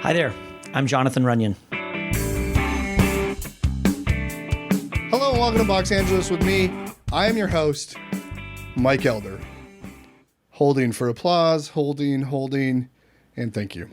Hi there, I'm Jonathan Runyon. Hello and welcome to Box Angeles with me. I am your host, Mike Elder. Holding for applause, holding, and thank you.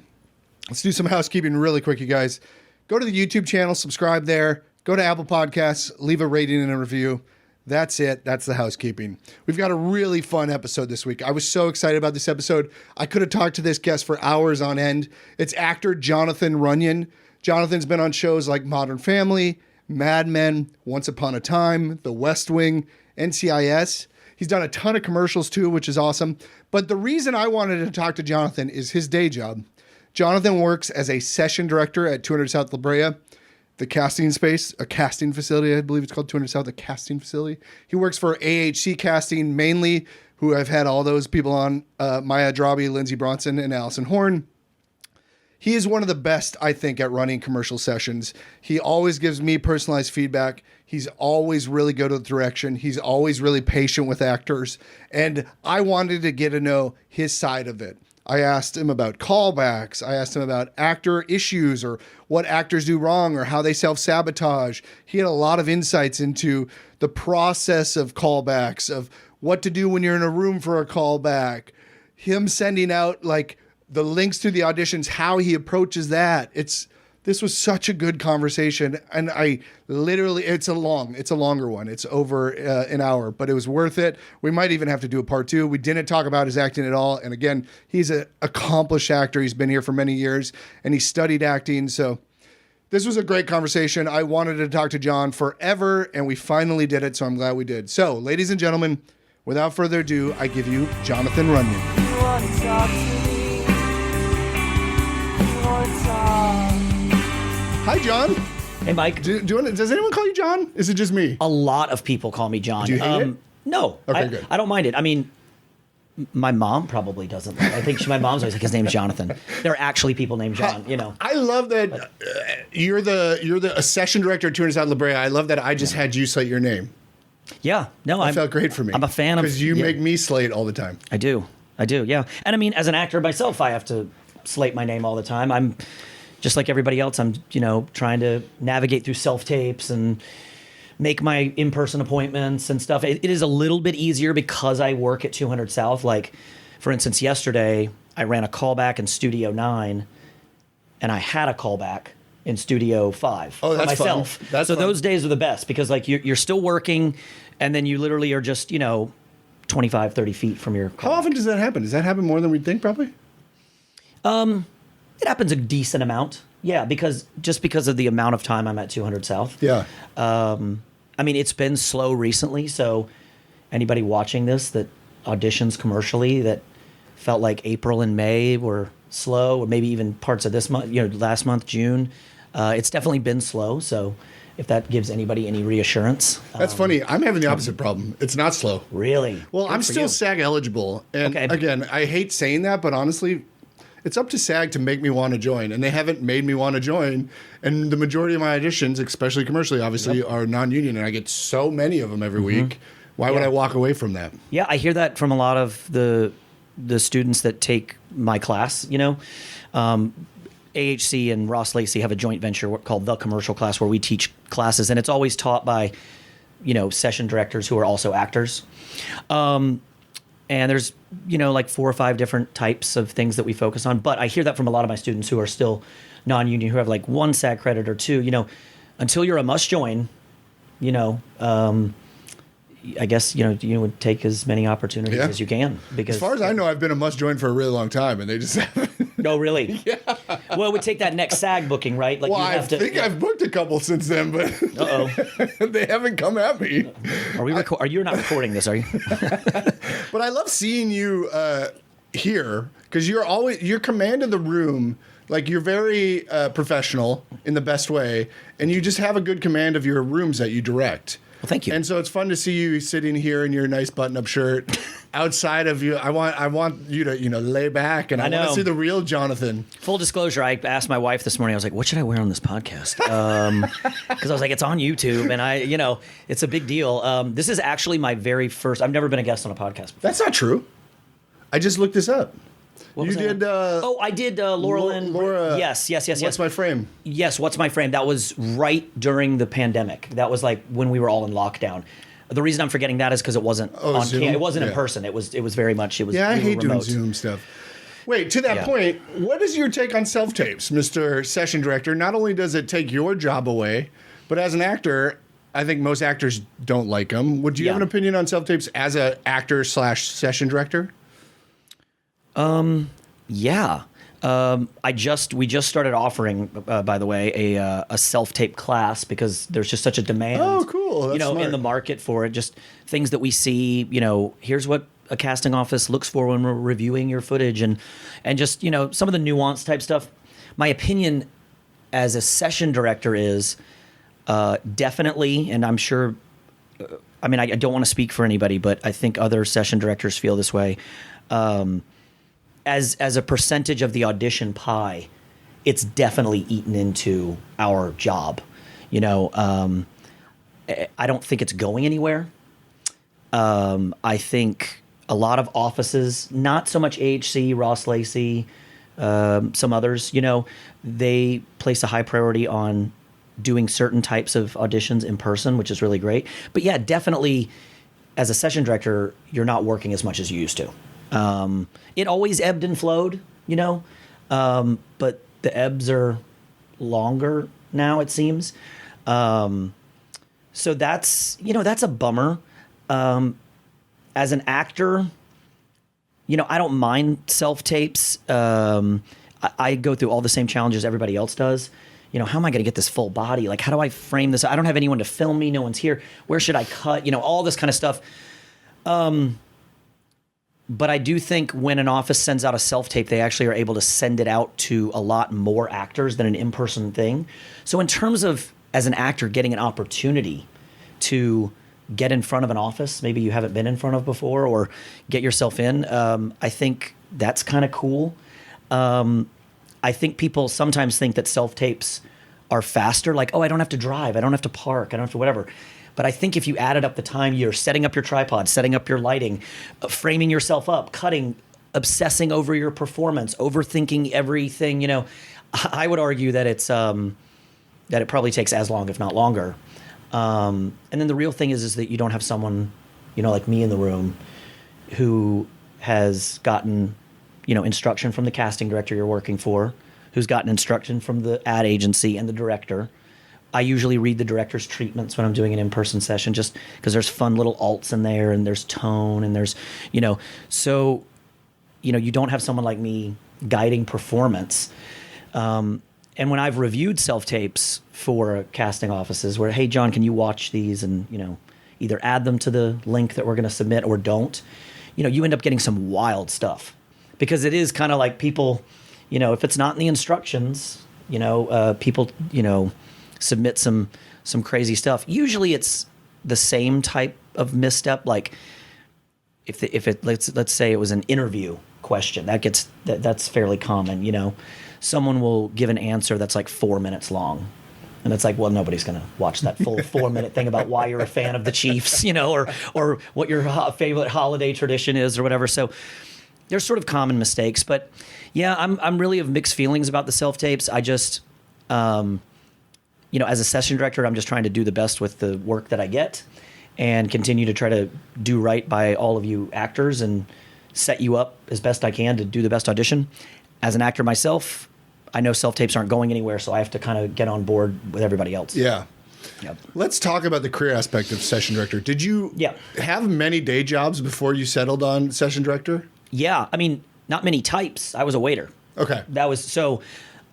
Let's do some housekeeping really quick, you guys. Go to the YouTube channel, subscribe there. Go to Apple Podcasts, leave a rating and a review. That's it. That's the housekeeping. We've got a really fun episode this week. I was so excited about this episode. I could have talked to this guest for hours on end. It's actor Jonathan Runyon. Jonathan's been on shows like Modern Family, Mad Men, Once Upon a Time, The West Wing, NCIS. He's done a ton of commercials too, which is awesome. But the reason I wanted to talk to Jonathan is his day job. Jonathan works as a session director at 200 South La Brea, the casting space, a casting facility. I believe it's called 200 South, a casting facility. He works for AHC Casting mainly, who I've had all those people on, Maya Drabi, Lindsey Bronson, and Allison Horn. He is one of the best, I think, at running commercial sessions. He always gives me personalized feedback. He's always really good with direction. He's always really patient with actors. And I wanted to get to know his side of it. I asked him about callbacks. I asked him about actor issues or what actors do wrong or how they self-sabotage. He had a lot of insights into the process of callbacks, of what to do when you're in a room for a callback, him sending out like the links to the auditions, how he approaches that. This was such a good conversation. And I literally, it's a longer one. It's over an hour, but it was worth it. We might even have to do a part two. We didn't talk about his acting at all. And again, he's an accomplished actor. He's been here for many years and he studied acting. So this was a great conversation. I wanted to talk to John forever and we finally did it. So I'm glad we did. So ladies and gentlemen, without further ado, I give you Jonathan Runyon. Hi, John. Hey, Mike. Does anyone call you John? Is it just me? A lot of people call me John. Do you hate it? No. Okay, good. I don't mind it. I mean, my mom probably doesn't. I think my mom's always like, his name's Jonathan. There are actually people named John, you know. I love that you're a session director at 200 South La Brea. I love that I just had you slate your name. Yeah. No, It felt great for me. I'm a fan of... Because you make me slate all the time. I do, yeah. And I mean, as an actor myself, I have to slate my name all the time. I'm just like everybody else. I'm, trying to navigate through self-tapes and make my in-person appointments and stuff. It is a little bit easier because I work at 200 South. Like, for instance, yesterday, I ran a callback in Studio 9, and I had a callback in Studio 5 for myself. Fun. That's so fun. those days are the best because, like, you're still working, and then you literally are just, 25, 30 feet from your callback. How often does that happen? Does that happen more than we'd think, probably? It happens a decent amount. Yeah, because of the amount of time I'm at 200 South. Yeah. I mean, it's been slow recently, so anybody watching this that auditions commercially that felt like April and May were slow, or maybe even parts of this month, last month, June, it's definitely been slow, so if that gives anybody any reassurance. That's funny. I'm having the opposite problem. It's not slow. Really? Well, I'm still SAG eligible. And again, I hate saying that, but honestly, it's up to SAG to make me want to join, and they haven't made me want to join. And the majority of my auditions, especially commercially, obviously, are non-union, and I get so many of them every week. Why would I walk away from that? Yeah, I hear that from a lot of the students that take my class. AHC and Ross Lacey have a joint venture called The Commercial Class where we teach classes, and it's always taught by, session directors who are also actors. And there's, like 4 or 5 different types of things that we focus on. But I hear that from a lot of my students who are still non-union, who have like 1 SAG credit or 2, until you're a must join, I guess, you would take as many opportunities as you can. Because as far as I know, I've been a must join for a really long time, and they just haven't. No, really? Yeah. Well, it would take that next SAG booking, right? Like, well, I think I've booked a couple since then, but they haven't come at me. You're not recording this, are you? But I love seeing you here because you're commanding the room. Like, you're very professional in the best way, and you just have a good command of your rooms that you direct. Well, thank you. And so it's fun to see you sitting here in your nice button-up shirt. Outside of you, I want you to lay back, and I want to see the real Jonathan. Full disclosure, I asked my wife this morning. I was like, "What should I wear on this podcast?" Because I was like, "It's on YouTube, and it's a big deal." This is actually my very first. I've never been a guest on a podcast before. That's not true. I just looked this up. What You was that? did. I did Laurel and Laura. Yes. What's my frame? Yes, What's My Frame? That was right during the pandemic. That was like when we were all in lockdown. The reason I'm forgetting that is because it wasn't on Zoom? it wasn't in Yeah. person. It was very much Yeah, I we were hate doing remote. Zoom stuff. Wait, to that Yeah. point, what is your take on self-tapes, Mr. Session Director? Not only does it take your job away, but as an actor, I think most actors don't like them. Would you have Yeah. an opinion on self-tapes as an actor / session director? Yeah. We just started offering, by the way, a self-tape class because there's just such a demand. Oh, cool. That's smart. in the market for it. Just things that we see. Here's what a casting office looks for when we're reviewing your footage, and just some of the nuance type stuff. My opinion as a session director is definitely, and I'm sure. I mean, I don't want to speak for anybody, but I think other session directors feel this way. As a percentage of the audition pie, it's definitely eaten into our job. I don't think it's going anywhere. I think a lot of offices, not so much AHC, Ross Lacey, some others, they place a high priority on doing certain types of auditions in person, which is really great. But yeah, definitely as a session director, you're not working as much as you used to. It always ebbed and flowed, but the ebbs are longer now, it seems. So that's a bummer. As an actor, I don't mind self-tapes. I go through all the same challenges everybody else does. How am I going to get this full body? Like, how do I frame this? I don't have anyone to film me. No one's here. Where should I cut? All this kind of stuff. But I do think when an office sends out a self-tape, they actually are able to send it out to a lot more actors than an in-person thing. So in terms of, as an actor, getting an opportunity to get in front of an office maybe you haven't been in front of before or get yourself in, I think that's kind of cool. I think people sometimes think that self-tapes are faster. Like, I don't have to drive. I don't have to park. I don't have to whatever. But I think if you added up the time you're setting up your tripod, setting up your lighting, framing yourself up, cutting, obsessing over your performance, overthinking everything, I would argue that it's that it probably takes as long, if not longer. And then the real thing is that you don't have someone, like me in the room who has gotten, instruction from the casting director you're working for, who's gotten instruction from the ad agency and the director. I usually read the director's treatments when I'm doing an in-person session just because there's fun little alts in there and there's tone and there's, so, you don't have someone like me guiding performance. And when I've reviewed self-tapes for casting offices where, hey, John, can you watch these and, either add them to the link that we're going to submit or don't, you end up getting some wild stuff because it is kind of like people, if it's not in the instructions, people, submit some crazy stuff. Usually it's the same type of misstep. Like let's say it was an interview question that's fairly common. Someone will give an answer that's like 4 minutes long. And it's like, well, nobody's going to watch that full 4-minute thing about why you're a fan of the Chiefs, or what your favorite holiday tradition is or whatever. So there's sort of common mistakes, but yeah, I'm really of mixed feelings about the self-tapes. I just, as a session director, I'm just trying to do the best with the work that I get and continue to try to do right by all of you actors and set you up as best I can to do the best audition. As an actor myself, I know self-tapes aren't going anywhere, so I have to kind of get on board with everybody else. Yeah. Yep. Let's talk about the career aspect of session director. Did you have many day jobs before you settled on session director? Yeah. I mean, not many types. I was a waiter. Okay.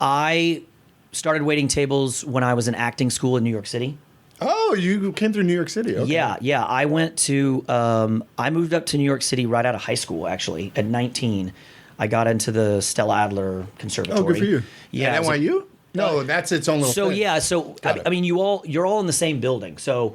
I started waiting tables when I was in acting school in New York City. Oh, you came through New York City. Okay. Yeah. I went to, I moved up to New York City right out of high school, actually, at 19. I got into the Stella Adler Conservatory. Oh, good for you. Yeah. At NYU? No, that's its own little thing. I mean, you're all in the same building. So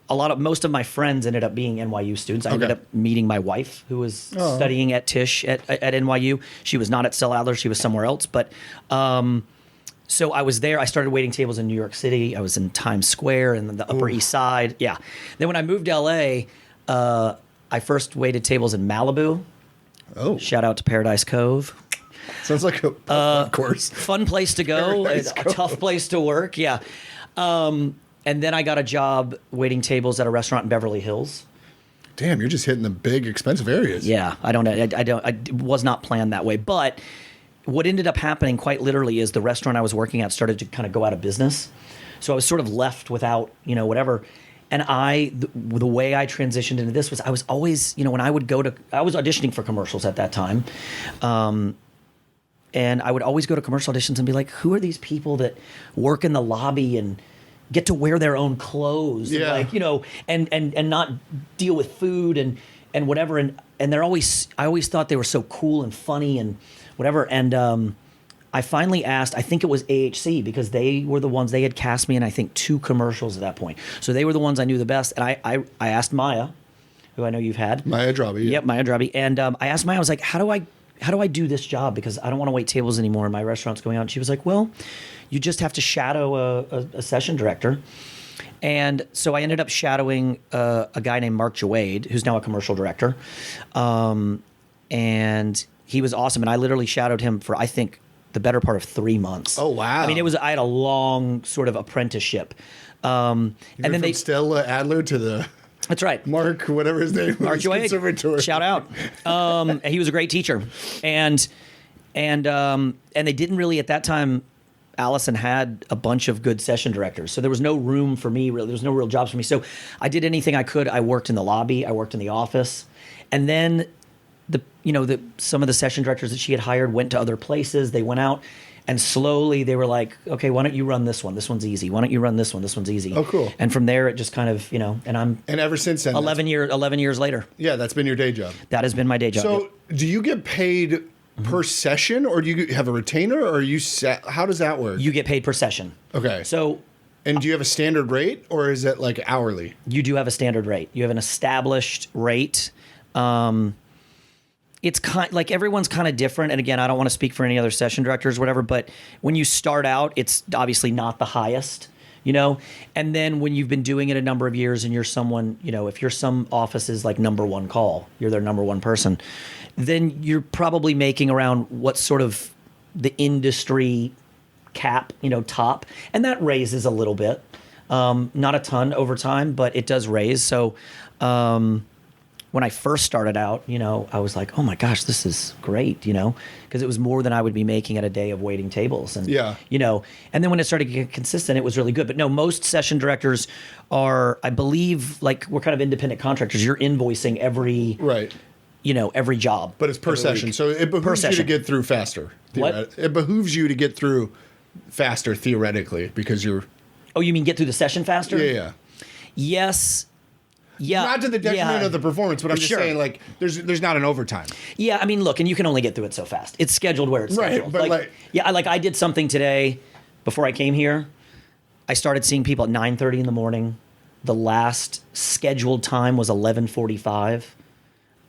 most of my friends ended up being NYU students. I ended up meeting my wife, who was studying at Tisch at NYU. She was not at Stella Adler. She was somewhere else. But so I was there. I started waiting tables in New York City. I was in Times Square and the Upper East Side. Yeah. Then when I moved to LA, I first waited tables in Malibu. Oh. Shout out to Paradise Cove. Sounds like a course. Fun place to go. Paradise A Cove. tough place to work. Yeah. And then I got a job waiting tables at a restaurant in Beverly Hills. Damn, you're just hitting the big, expensive areas. Yeah, I was not planned that way. But what ended up happening quite literally is the restaurant I was working at started to kind of go out of business. So I was sort of left without, whatever. And the way I transitioned into this was I was always, when I was auditioning for commercials at that time. And I would always go to commercial auditions and be like, who are these people that work in the lobby and get to wear their own clothes? Yeah. And and not deal with food and whatever. And I always thought they were so cool and funny and whatever. And I finally asked, I think it was AHC, because they were the ones, they had cast me in, I think, 2 commercials at that point. So they were the ones I knew the best. And I asked Maya, who I know you've had. Maya Drabi. Yeah. Yep, Maya Drabi. And I asked Maya, I was like, how do I do this job? Because I don't want to wait tables anymore and my restaurant's going out. And she was like, well, you just have to shadow a session director. And so I ended up shadowing a guy named Mark Jawade, who's now a commercial director. And he was awesome. And I literally shadowed him for, I think, the better part of 3 months. Oh, wow. I mean, I had a long sort of apprenticeship. And then Stella Adler to the... That's right. Mark, whatever his name Mark was, Joade. Conservatory. Shout out. He was a great teacher. And they didn't really, at that time, Allison had a bunch of good session directors. So there was no room for me, really. There was no real jobs for me. So I did anything I could. I worked in the lobby. I worked in the office. And then some of the session directors that she had hired went to other places. They went out. And slowly they were like, okay, why don't you run this one? This one's easy. Why don't you run this one? This one's easy. Oh, cool. And from there, it just kind of, and ever since then, 11 years later. Yeah, that's been your day job. That has been my day job. So do you get paid per session, or do you have a retainer, or are you how does that work? You get paid per session. Okay. So, and do you have a standard rate, or is it like hourly? You do have a standard rate. You have an established rate. It's like everyone's kind of different. And again, I don't want to speak for any other session directors or whatever, but when you start out, it's obviously not the highest, and then when you've been doing it a number of years and you're someone, if you're some office's like number one call, you're their number one person, then you're probably making around what's sort of the industry cap, top. And that raises a little bit, not a ton over time, but it does raise. So, when I first started out, I was like, oh my gosh, this is great, because it was more than I would be making at a day of waiting tables. And, yeah. And then when it started to get consistent, it was really good. But no, most session directors are, I believe, like we're kind of independent contractors. You're invoicing every, right. Every job. But it's per session. Week. So it behooves you to get through faster. What? It behooves you to get through faster theoretically because you're... Oh, you mean get through the session faster? Yeah. Yes. Yeah. Not to the detriment of the performance, but I'm just saying, like, there's not an overtime. Yeah, I mean, look, and you can only get through it so fast. It's scheduled where it's scheduled. But I did something today before I came here. I started seeing people at 9:30 in the morning. The last scheduled time was 11:45.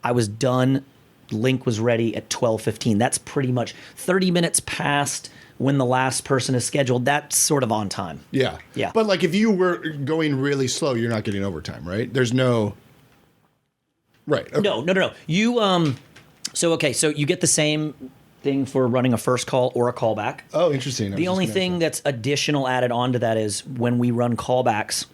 I was done. Link was ready at 12:15. That's pretty much 30 minutes past when the last person is scheduled. That's sort of on time. Yeah. Yeah. But like if you were going really slow, you're not getting overtime, right? There's no... Right. Okay. No. You, so you get the same thing for running a first call or a callback. Oh, interesting. The only thing that's additional added onto that is when we run callbacks,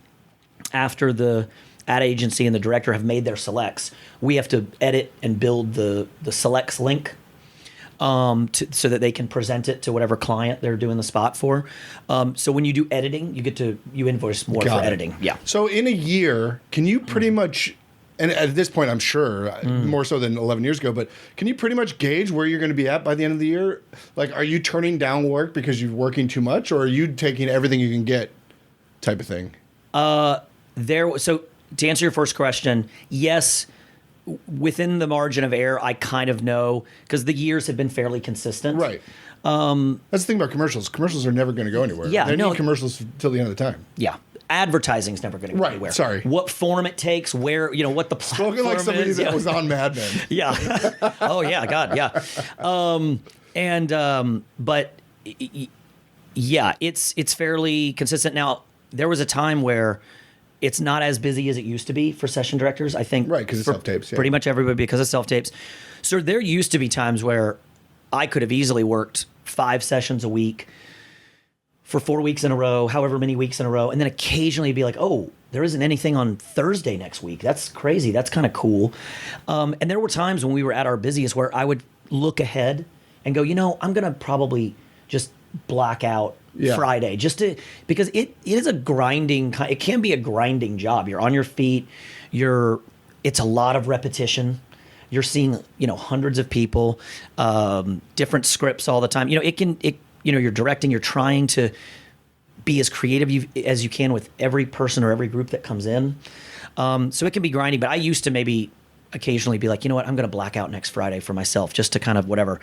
after the ad agency and the director have made their selects, we have to edit and build the selects link so that they can present it to whatever client they're doing the spot for. So when you do editing, you invoice more for editing. Yeah. So in a year, can you pretty much, and at this point, I'm sure more so than 11 years ago, but can you pretty much gauge where you're going to be at by the end of the year? Like, are you turning down work because you're working too much, or are you taking everything you can get type of thing? So to answer your first question, yes, within the margin of error, I kind of know because the years have been fairly consistent. Right. That's the thing about commercials. Commercials are never going to go anywhere. Yeah, they need commercials till the end of the time. Yeah. Advertising's never going to go anywhere. Sorry. What form it takes, where, what the platform Spoken like somebody is. that was on Mad Men. Yeah. Oh, yeah. God, yeah. But yeah, it's fairly consistent. Now, there was a time where it's not as busy as it used to be for session directors. I think right, because of self-tapes. Yeah. Pretty much everybody because of self-tapes. So there used to be times where I could have easily worked 5 sessions a week for 4 weeks in a row, however many weeks in a row, and then occasionally be like, oh, there isn't anything on Thursday next week. That's crazy. That's kind of cool. And there were times when we were at our busiest where I would look ahead and go, I'm going to probably just black out Friday because it is a grinding, it can be a grinding job. You're on your feet. It's a lot of repetition. You're seeing, hundreds of people, different scripts all the time. You're directing, you're trying to be as creative as you can with every person or every group that comes in. So it can be grinding, but I used to maybe occasionally be like, you know what, I'm going to black out next Friday for myself just to kind of whatever.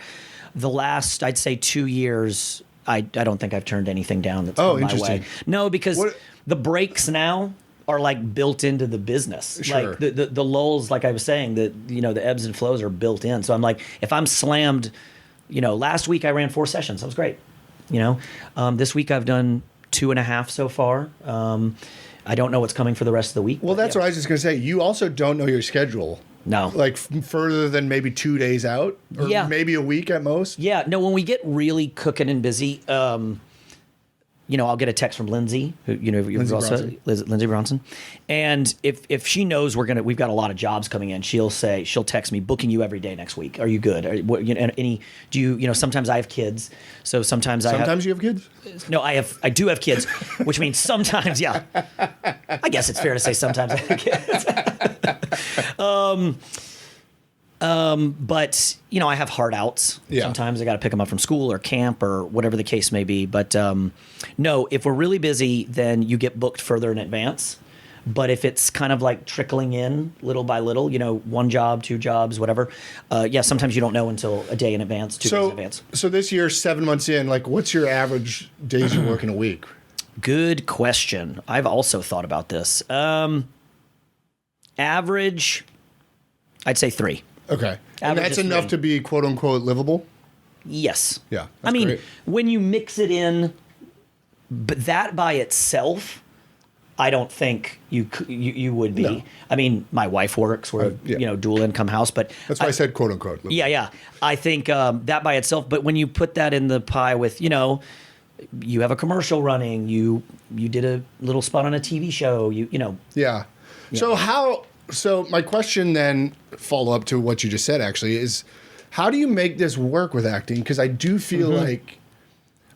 The last, I'd say 2 years, I don't think I've turned anything down that's come my way. No, because the breaks now are like built into the business. Sure. Like the lulls, like I was saying, the ebbs and flows are built in. So I'm like, if I'm slammed, last week I ran 4 sessions. That was great. This week I've done 2.5 so far. I don't know what's coming for the rest of the week. Well, that's what I was just going to say. You also don't know your schedule. No. Like further than maybe 2 days out or maybe a week at most. Yeah. No, when we get really cooking and busy, I'll get a text from Lindsay, who Lindsay Bronson, and if she knows we've got a lot of jobs coming in, she'll text me, booking you every day next week. Are you good? Sometimes I have kids, so sometimes you have kids. No, I do have kids, which means sometimes, yeah. I guess it's fair to say sometimes I have kids. But I have hard outs. Yeah. Sometimes I got to pick them up from school or camp or whatever the case may be. But no, if we're really busy, then you get booked further in advance. But if it's kind of like trickling in little by little, 1 job, 2 jobs, whatever. Sometimes you don't know until a day in advance, 2 days in advance. So this year, 7 months in, like what's your average days you work in a week? Good question. I've also thought about this. Average, I'd say 3. Okay. And that's enough to be quote unquote livable? Yes. Yeah. I mean, great. When you mix it in, but that by itself, I don't think you would be. No. I mean, my wife works. We're a dual income house, but that's why I said quote unquote livable. Yeah. I think that by itself, but when you put that in the pie with, you have a commercial running, you did a little spot on a TV show, Yeah. So my question then, follow up to what you just said actually, is how do you make this work with acting? Because I do feel like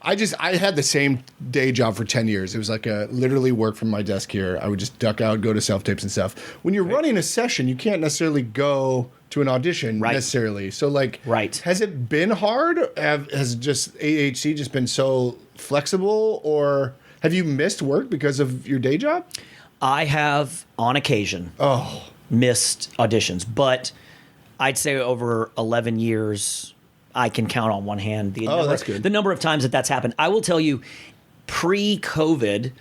I had the same day job for 10 years. It was like literally work from my desk here. I would just duck out, go to self-tapes and stuff. When you're running a session, you can't necessarily go to an audition necessarily. So has it been hard? Has just AHC just been so flexible, or have you missed work because of your day job? I have, on occasion, missed auditions, but I'd say over 11 years, I can count on one hand the number of times that's happened. I will tell you, pre-COVID,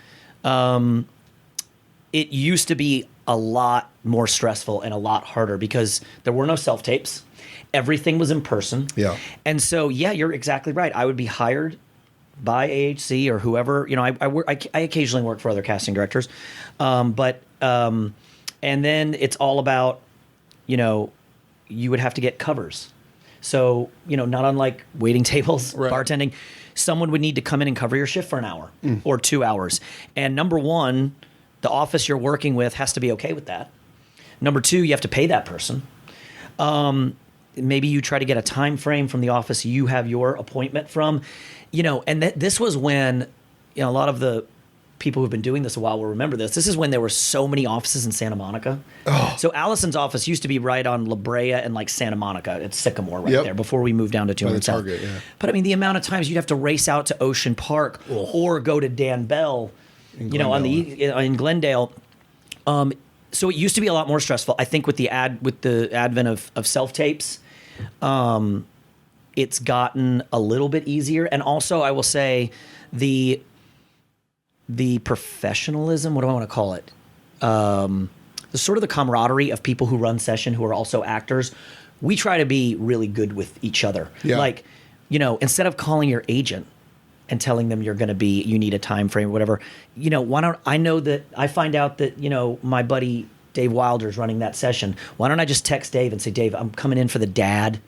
it used to be a lot more stressful and a lot harder because there were no self-tapes. Everything was in person. Yeah. And so, you're exactly right. I would be hired by AHC or whoever. I occasionally work for other casting directors, and then it's all about, you would have to get covers. So, not unlike waiting tables, bartending, someone would need to come in and cover your shift for an hour or 2 hours. And number one, the office you're working with has to be okay with that. Number two, you have to pay that person. Maybe you try to get a time frame from the office you have your appointment from, and this was when, a lot of the people who've been doing this a while will remember this. This is when there were so many offices in Santa Monica. Oh. So Allison's office used to be right on La Brea and like Santa Monica. It's Sycamore there before we moved down to 200 South. Target, yeah. But I mean, the amount of times you'd have to race out to Ocean Park or go to Dan Bell, in Glendale. So it used to be a lot more stressful. I think with the advent of self-tapes, it's gotten a little bit easier. And also, I will say the professionalism, what do I want to call it? The sort of the camaraderie of people who run session who are also actors. We try to be really good with each other. Yeah. Like, instead of calling your agent and telling them you need a time frame or whatever, why don't I know that I find out that, my buddy Dave Wilder's running that session. Why don't I just text Dave and say, Dave, I'm coming in for the dad.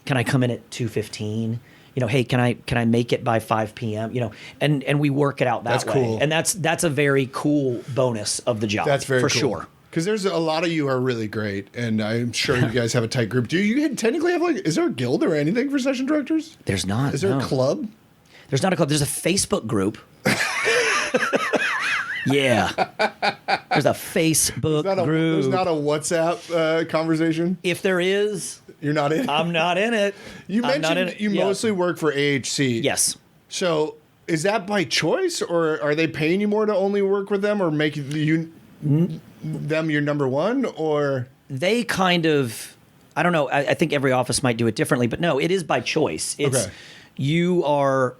Can I come in at 2:15? Hey, can I make it by 5 p.m.? And we work it out that way. Cool. And that's a very cool bonus of the job. That's very for cool. sure. Because there's a lot of you are really great, and I'm sure you guys have a tight group. Do you technically have is there a guild or anything for session directors? There's not. Is there a club? There's not a club. There's a Facebook group. Yeah. There's a Facebook group. There's not a WhatsApp conversation? If there is, you're not in it? I'm not in it. You mentioned you mostly work for AHC. Yes. So is that by choice, or are they paying you more to only work with them, or make them your number one? Or they kind of, I don't know. I think every office might do it differently, but no, it is by choice. It's you are.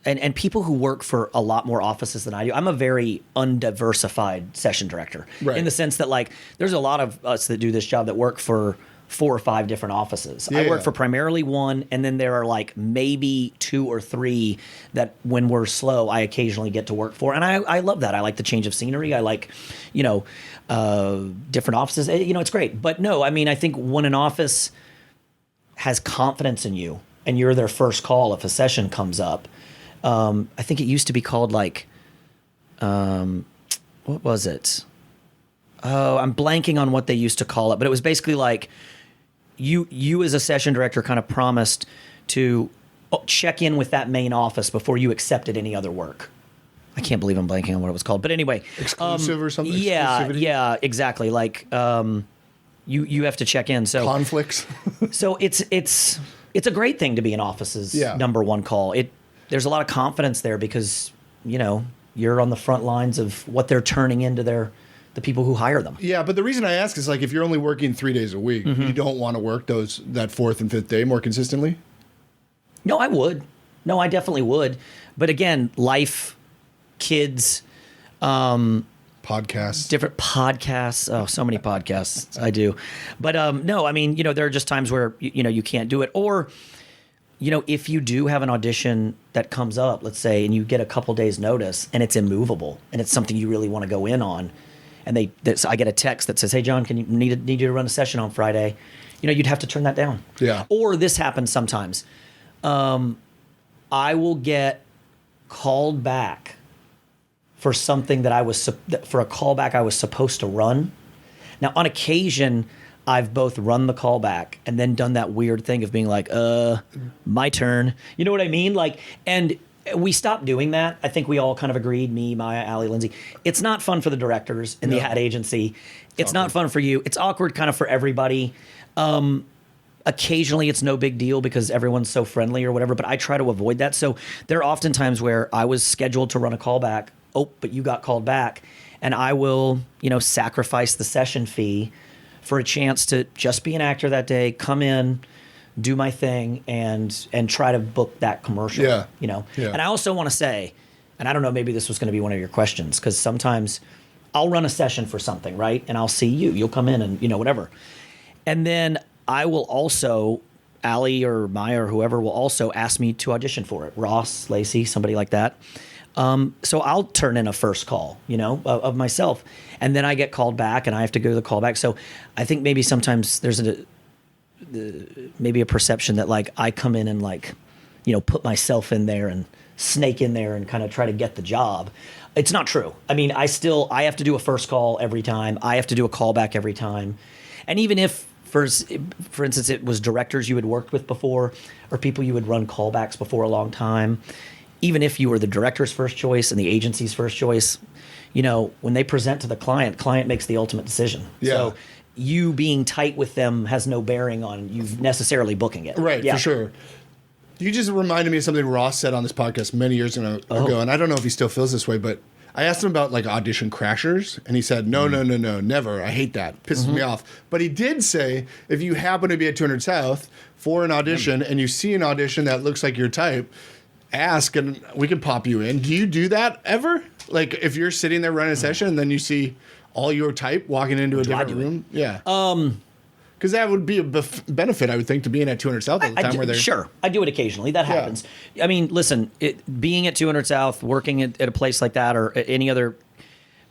And people who work for a lot more offices than I do, I'm a very undiversified session director in the sense that there's a lot of us that do this job that work for 4 or 5 different offices. I work for primarily one, and then there are maybe 2 or 3 that when we're slow, I occasionally get to work for. And I love that. I like the change of scenery. I like, different offices. It's great. But no, I mean, I think when an office has confidence in you and you're their first call if a session comes up, I think it used to be called what was it? Oh, I'm blanking on what they used to call it, but it was basically you as a session director kind of promised to check in with that main office before you accepted any other work. I can't believe I'm blanking on what it was called, but anyway, exclusive or something. Yeah, exactly. You have to check in. So conflicts. So it's a great thing to be an office's number one call. There's a lot of confidence there because, you're on the front lines of what they're turning into the people who hire them. Yeah, but the reason I ask is if you're only working 3 days a week, you don't want to work that 4th and 5th day more consistently? No, I would. No, I definitely would. But again, life, kids, podcasts, different podcasts. Oh, so many podcasts. I do. But no, I mean, there are just times where, you can't do it. Or, if you do have an audition that comes up, let's say, and you get a couple days notice and it's immovable and it's something you really want to go in on, and I get a text that says, hey, John, can you need you to run a session on Friday? You'd have to turn that down. Yeah. Or this happens sometimes. I will get called back for something for a callback I was supposed to run. Now, on occasion, I've both run the callback and then done that weird thing of being my turn. You know what I mean? And we stopped doing that. I think we all kind of agreed, me, Maya, Allie, Lindsay. It's not fun for the directors in the ad agency. It's not fun for you. It's awkward kind of for everybody. Occasionally it's no big deal because everyone's so friendly or whatever, but I try to avoid that. So there are often times where I was scheduled to run a callback. Oh, but you got called back. And I will, sacrifice the session fee for a chance to just be an actor that day, come in, do my thing, and try to book that commercial. Yeah. And I also want to say, and I don't know, maybe this was going to be one of your questions, because sometimes I'll run a session for something, right? And I'll see you. You'll come in and, whatever. And then I will also, Allie or Maya or whoever will also ask me to audition for it. Ross, Lacey, somebody like that. So I'll turn in a first call, of myself, and then I get called back and I have to go to the callback. So I think maybe sometimes there's maybe a perception that I come in and put myself in there and snake in there and kind of try to get the job. It's not true. I mean, I have to do a first call every time. I have to do a callback every time. And even if, for instance, it was directors you had worked with before or people you had run callbacks before a long time, even if you were the director's first choice and the agency's first choice, when they present to the client makes the ultimate decision. Yeah. So you being tight with them has no bearing on you necessarily booking it. Right, yeah. For sure. You just reminded me of something Ross said on this podcast many years ago, and I don't know if he still feels this way, but I asked him about audition crashers, and he said, no, never. I hate that. Pisses me off. But he did say, if you happen to be at 200 South for an audition and you see an audition that looks like your type, ask and we can pop you in. Do you do that ever? If you're sitting there running a session and then you see all your type walking into a different room? Yeah. Because that would be a benefit, I would think, to being at 200 South all the time. Sure. I do it occasionally. That happens. I mean, listen, being at 200 South, working at a place like that or any other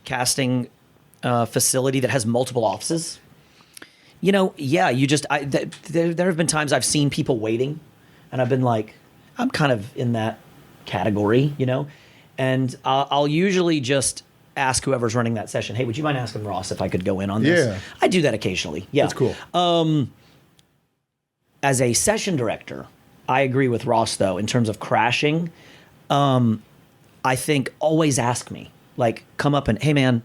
casting facility that has multiple offices, yeah, there have been times I've seen people waiting, and I've been like, I'm kind of in that category, and I'll usually just ask whoever's running that session, hey, would you mind asking Ross if I could go in on this? Yeah. I do that occasionally. Yeah. That's cool. As a session director, I agree with Ross, though, in terms of crashing. I think always ask me, like, come up and, hey, man,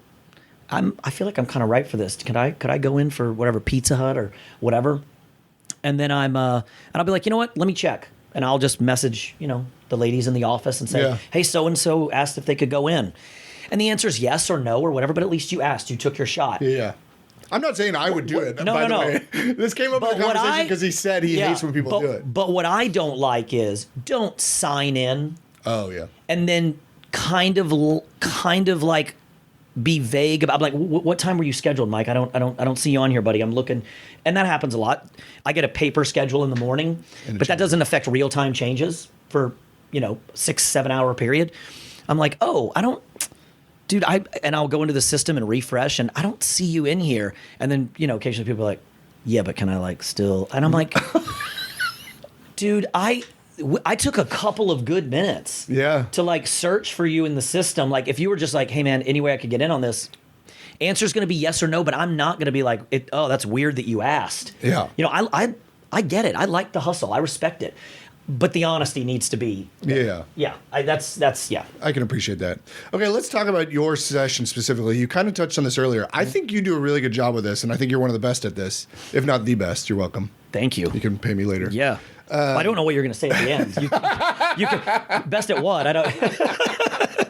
I feel like I'm kind of right for this. Could I go in for whatever, Pizza Hut or whatever? And then and I'll be like, you know what? Let me check. And I'll just message, the ladies in the office and say, hey, so-and-so asked if they could go in. And the answer is yes or no or whatever, but at least you asked. You took your shot. Yeah. I'm not saying I would do it, no, by no, the way. This came up in the conversation because he said he hates when people do it. But what I don't like is don't sign in. Oh, yeah. And then kind of like be vague about, like, what time were you scheduled, Mike? I don't see you on here, buddy. I'm looking. And that happens a lot. I get a paper schedule in the morning, but that doesn't affect real-time changes for, 6-7 hour period. I'm like, oh, I don't... Dude, and I'll go into the system and refresh, and I don't see you in here. And then, occasionally people are like, yeah, but can I, still? And I'm like, dude, I took a couple of good minutes to, search for you in the system. Like, if you were just like, hey, man, any way I could get in on this, answer's going to be yes or no, but I'm not going to be like, oh, that's weird that you asked. Yeah. I get it. I like the hustle. I respect it. But the honesty needs to be. Yeah. Yeah. That's. I can appreciate that. Okay, let's talk about your session specifically. You kind of touched on this earlier. I think you do a really good job with this, and I think you're one of the best at this, if not the best. You're welcome. Thank you. You can pay me later. Yeah. I don't know what you're going to say at the end. You can best at what? I don't.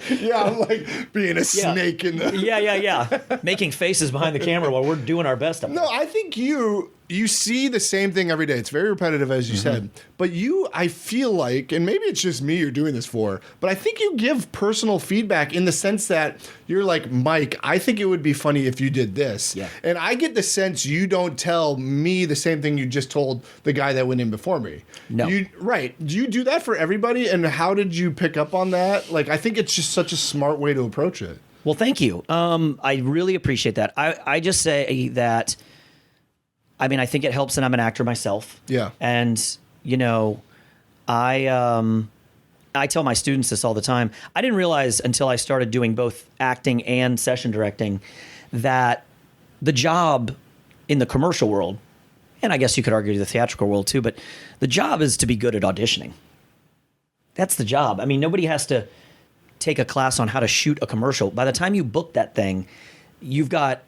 Yeah, I'm like being a snake in the. Yeah. Making faces behind the camera while we're doing our best up there. No, I think you see the same thing every day. It's very repetitive, as you said. But I feel like, and maybe it's just me you're doing this for, but I think you give personal feedback in the sense that you're like, Mike, I think it would be funny if you did this. Yeah. And I get the sense you don't tell me the same thing you just told the guy that went in before me. No. Right. Do you do that for everybody? And how did you pick up on that? Like, I think it's just such a smart way to approach it. Well, thank you. I really appreciate that. I just say that, I think it helps that I'm an actor myself. Yeah. And, I tell my students this all the time. I didn't realize until I started doing both acting and session directing that the job in the commercial world, and I guess you could argue the theatrical world too, but the job is to be good at auditioning. That's the job. Nobody has to take a class on how to shoot a commercial. By the time you book that thing, you've got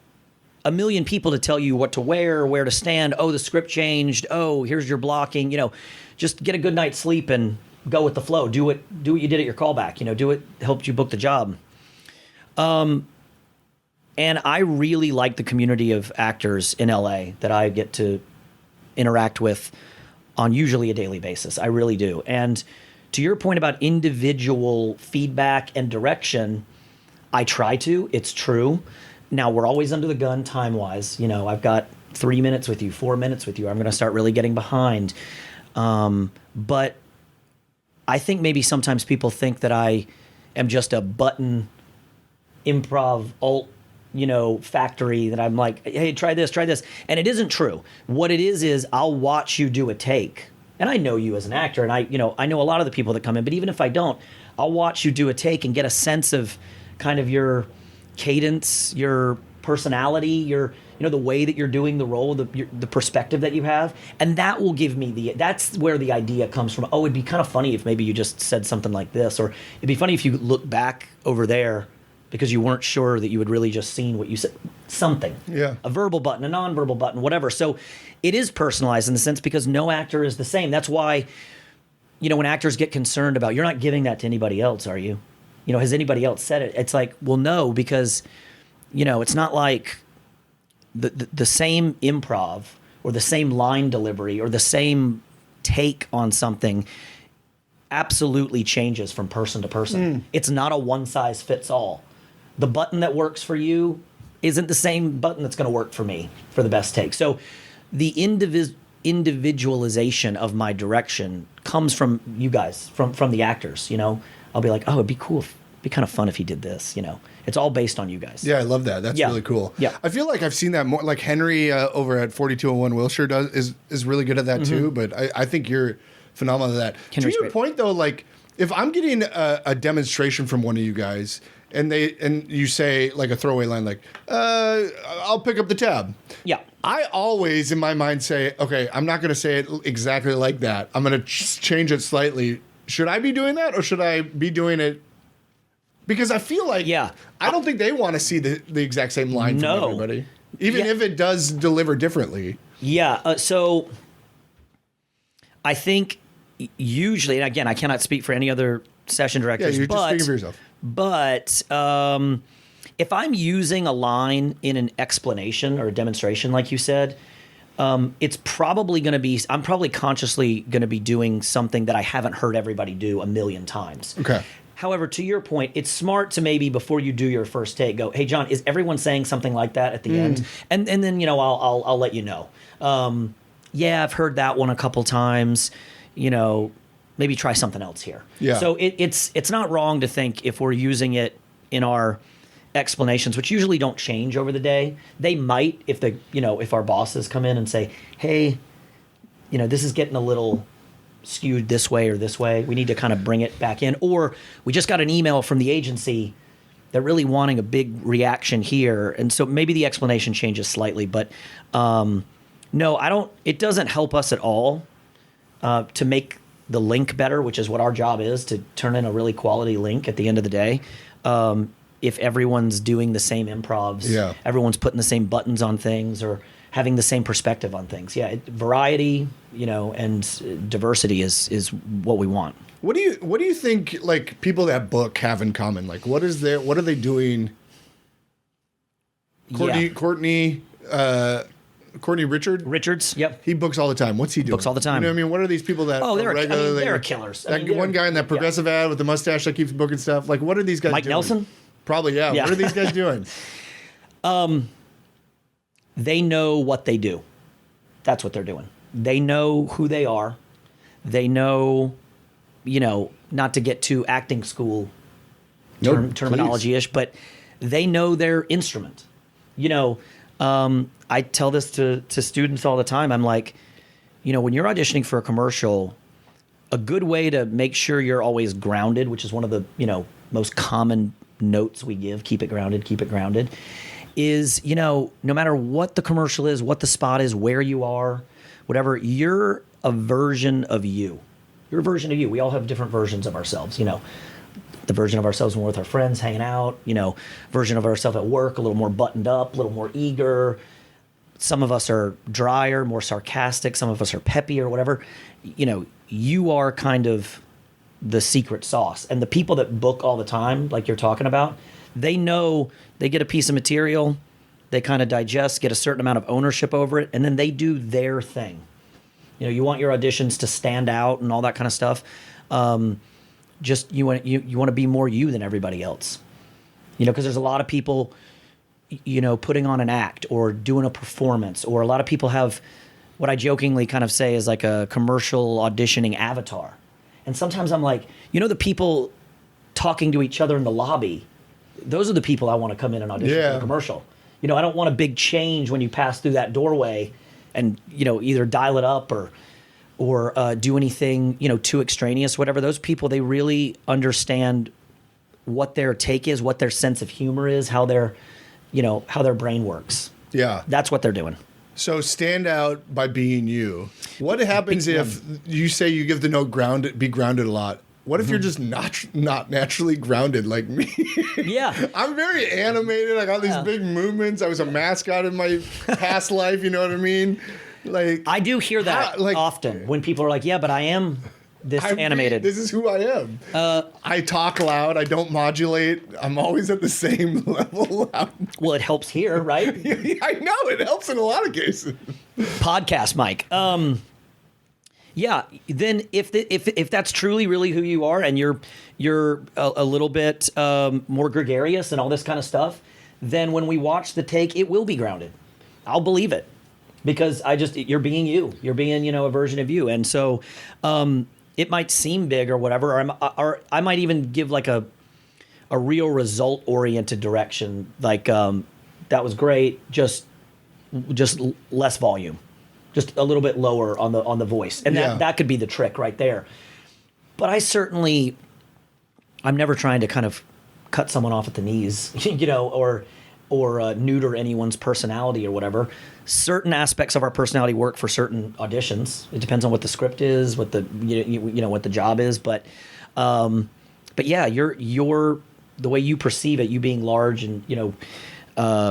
a million people to tell you what to wear, where to stand. Oh, the script changed. Oh, here's your blocking. Just get a good night's sleep and go with the flow. Do what you did at your callback. Do what helped you book the job. And I really like the community of actors in LA that I get to interact with on usually a daily basis. I really do. And to your point about individual feedback and direction, I try to. It's true. Now, we're always under the gun time-wise. I've got 3 minutes with you, 4 minutes with you. I'm going to start really getting behind. But I think maybe sometimes people think that I am just a button improv alt, factory that I'm like, hey, try this. And it isn't true. What it is I'll watch you do a take. And I know you as an actor, and I know a lot of the people that come in, but even if I don't, I'll watch you do a take and get a sense of kind of your cadence, your personality, your the way that you're doing the role, the perspective that you have, and that will give me that's where the idea comes from. Oh, it'd be kind of funny if maybe you just said something like this, or it'd be funny if you look back over there because you weren't sure that you had really just seen what you said. Something. Yeah. A verbal button, a non-verbal button, whatever. So it is personalized in the sense because no actor is the same. That's why, when actors get concerned about, you're not giving that to anybody else, are you? Has anybody else said it? It's like, well, no, because, it's not like the same improv or the same line delivery or the same take on something absolutely changes from person to person. It's not a one size fits all. The button that works for you isn't the same button that's going to work for me for the best take. So the individualization of my direction comes from you guys, from the actors. I'll be like, oh, it'd be cool be kind of fun if he did this. It's all based on you guys. Yeah, I love that. That's really cool. Yeah. I feel like I've seen that more. Like Henry over at 4201 Wilshire is really good at that too. But I think you're phenomenal at that. Henry's to your great. point though, like if I'm getting a demonstration from one of you guys and you say like a throwaway line like, I'll pick up the tab. Yeah. I always in my mind say, okay, I'm not going to say it exactly like that. I'm going to change it slightly. Should I be doing that or should I be doing it? Because I feel like I don't think they want to see the exact same line from everybody, even if it does deliver differently. Yeah. So I think usually, and again, I cannot speak for any other session directors. Yeah, you're just speaking for yourself. But if I'm using a line in an explanation or a demonstration, like you said, it's probably going to be, I'm probably consciously going to be doing something that I haven't heard everybody do a million times. Okay. However, to your point, it's smart to maybe before you do your first take, go, hey, John, is everyone saying something like that at the end? And then, I'll let you know. Yeah, I've heard that one a couple times, maybe try something else here. Yeah. So it's not wrong to think if we're using it in our explanations, which usually don't change over the day. They might if our bosses come in and say, hey, this is getting a little skewed this way or this way. We need to kind of bring it back in. Or we just got an email from the agency. They're really wanting a big reaction here. And so maybe the explanation changes slightly. But no, I don't. It doesn't help us at all to make the link better, which is what our job is, to turn in a really quality link at the end of the day. If everyone's doing the same improvs, everyone's putting the same buttons on things or having the same perspective on things. Yeah, variety, and diversity is what we want. What do you think like people that book have in common? Like what are they doing? Courtney Richards, yep. He books all the time. What's he doing? Books all the time. What are these people that they're killers. That one guy in that progressive ad with the mustache that keeps booking stuff. Like what are these guys Mike doing? Nelson? Probably, yeah. What are these guys doing? They know what they do. That's what they're doing. They know who they are. They know, not to get too acting school terminology-ish, but they know their instrument. I tell this to students all the time. I'm like, when you're auditioning for a commercial, a good way to make sure you're always grounded, which is one of the, most common notes we give, keep it grounded, is, no matter what the commercial is, what the spot is, where you are, whatever, you're a version of you. You're a version of you. We all have different versions of ourselves, the version of ourselves when we're with our friends, hanging out, version of ourselves at work, a little more buttoned up, a little more eager. Some of us are drier, more sarcastic. Some of us are peppy or whatever. You are kind of the secret sauce. And the people that book all the time, like you're talking about, they know they get a piece of material, they kind of digest, get a certain amount of ownership over it, and then they do their thing. You want your auditions to stand out and all that kind of stuff. Just you want to be more you than everybody else. Because there's a lot of people, putting on an act or doing a performance, or a lot of people have what I jokingly kind of say is like a commercial auditioning avatar. And sometimes I'm like, the people talking to each other in the lobby, those are the people I want to come in and audition for a commercial. I don't want a big change when you pass through that doorway and, either dial it up or do anything, too extraneous, whatever. Those people, they really understand what their take is, what their sense of humor is, how their brain works. Yeah. That's what they're doing. So stand out by being you. What happens if you say you give the note be grounded a lot? What if you're just not naturally grounded like me? Yeah. I'm very animated. I got these big movements. I was a mascot in my past life, you know what I mean? Like I do hear that often when people are like, yeah, but I am animated. This is who I am. I talk loud. I don't modulate. I'm always at the same level. Well, it helps here, right? I know. It helps in a lot of cases. Podcast mic. Yeah. Then if that's truly really who you are, and you're a little bit more gregarious and all this kind of stuff, then when we watch the take, it will be grounded. I'll believe it, because you're being you. You're being a version of you, and so it might seem big or whatever, or I might even give like a a real result oriented direction. Like that was great. Just less volume, just a little bit lower on the voice, and that could be the trick right there. But I'm never trying to kind of cut someone off at the knees, or neuter anyone's personality or whatever. Certain aspects of our personality work for certain auditions. It depends on what the script is, what the what the job is. But yeah, you're the way you perceive it, you being large and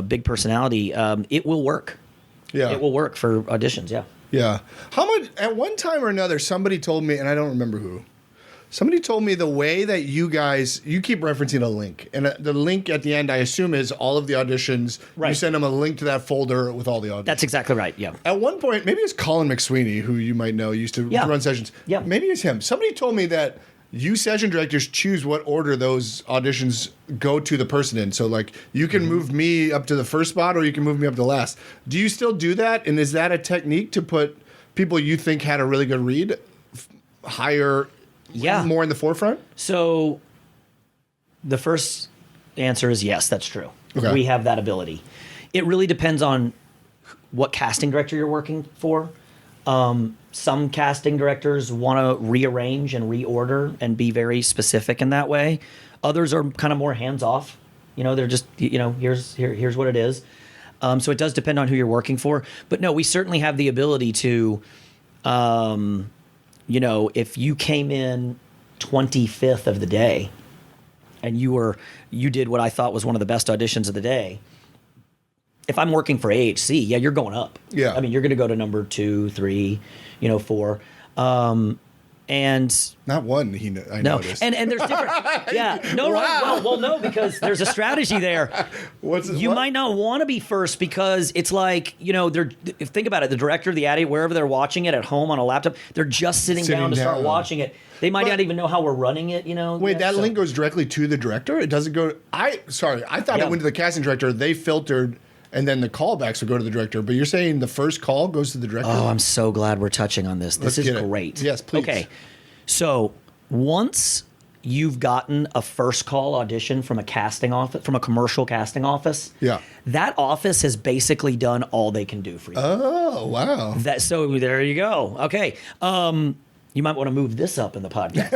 big personality, it will work. Yeah, it will work for auditions. Yeah. Yeah. How much at one time or another? Somebody told me, and I don't remember who. Somebody told me the way that you keep referencing a link, and the link at the end, I assume, is all of the auditions. Right. You send them a link to that folder with all the auditions. That's exactly right, yeah. At one point, maybe it's Colin McSweeney, who you might know, used to run sessions. Yeah. Maybe it's him. Somebody told me that you session directors choose what order those auditions go to the person in. So, like, you can move me up to the first spot, or you can move me up to last. Do you still do that? And is that a technique to put people you think had a really good read higher... Yeah. More in the forefront? So the first answer is yes, that's true. Okay. We have that ability. It really depends on what casting director you're working for. Some casting directors want to rearrange and reorder and be very specific in that way. Others are kind of more hands-off. They're just, here's what it is. So it does depend on who you're working for. But no, we certainly have the ability to... if you came in 25th of the day and you did what I thought was one of the best auditions of the day, if I'm working for AHC, yeah, you're going up. Yeah. I mean, you're going to go to number 2, 3, 4. And not one, I noticed. And there's different. Yeah. No, wow. Well, no, because there's a strategy there. You might not want to be first because it's like, think about it. The director, the addy, wherever they're watching it at home on a laptop, they're just sitting down to start watching it. They might not even know how we're running it, Wait, that link goes directly to the director? It doesn't go. I thought it went to the casting director. They filtered. And then the callbacks will go to the director. But you're saying the first call goes to the director? Oh, I'm so glad we're touching on this. This is great. Yes, please. Okay. So once you've gotten a first call audition from a casting office, from a commercial casting office, that office has basically done all they can do for you. Oh, wow. So there you go. Okay. You might want to move this up in the podcast.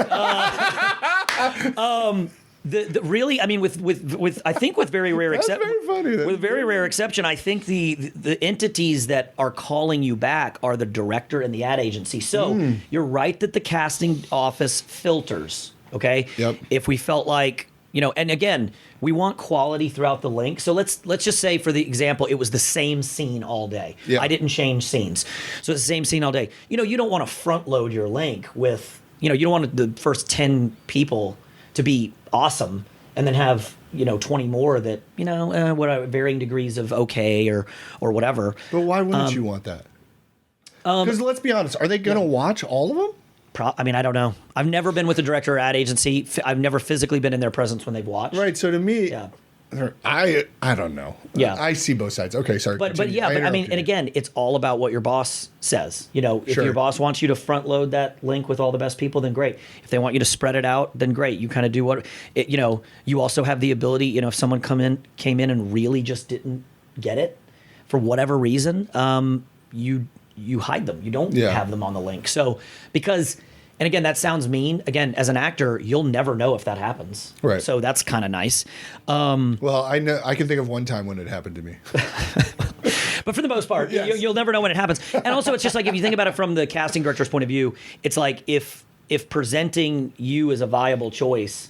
Really, I mean, with I think with very rare exception, with very rare exception, I think the entities that are calling you back are the director and the ad agency. So you're right that the casting office filters. Okay. Yep. If we felt like and again, we want quality throughout the link. So let's just say, for the example, it was the same scene all day. Yeah. I didn't change scenes, so it's the same scene all day. You don't want to front load your link with you don't want the first 10 people to be awesome and then have 20 more that what varying degrees of okay or whatever. But why wouldn't you want that? Because let's be honest, are they going to watch all of them? I mean, I don't know. I've never been with a director or ad agency. I've never physically been in their presence when they've watched. Right. So to me, I don't know. Yeah. I see both sides. Okay, sorry. But I mean, and again, it's all about what your boss says. If your boss wants you to front load that link with all the best people, then great. If they want you to spread it out, then great. You kind of do what you also have the ability, if someone came in and really just didn't get it for whatever reason, you hide them. You don't have them on the link. So and again, that sounds mean. Again, as an actor, you'll never know if that happens. Right. So that's kind of nice. Well, I know I can think of one time when it happened to me. But for the most part, you'll never know when it happens. And also, it's just like, if you think about it from the casting director's point of view, it's like if presenting you as a viable choice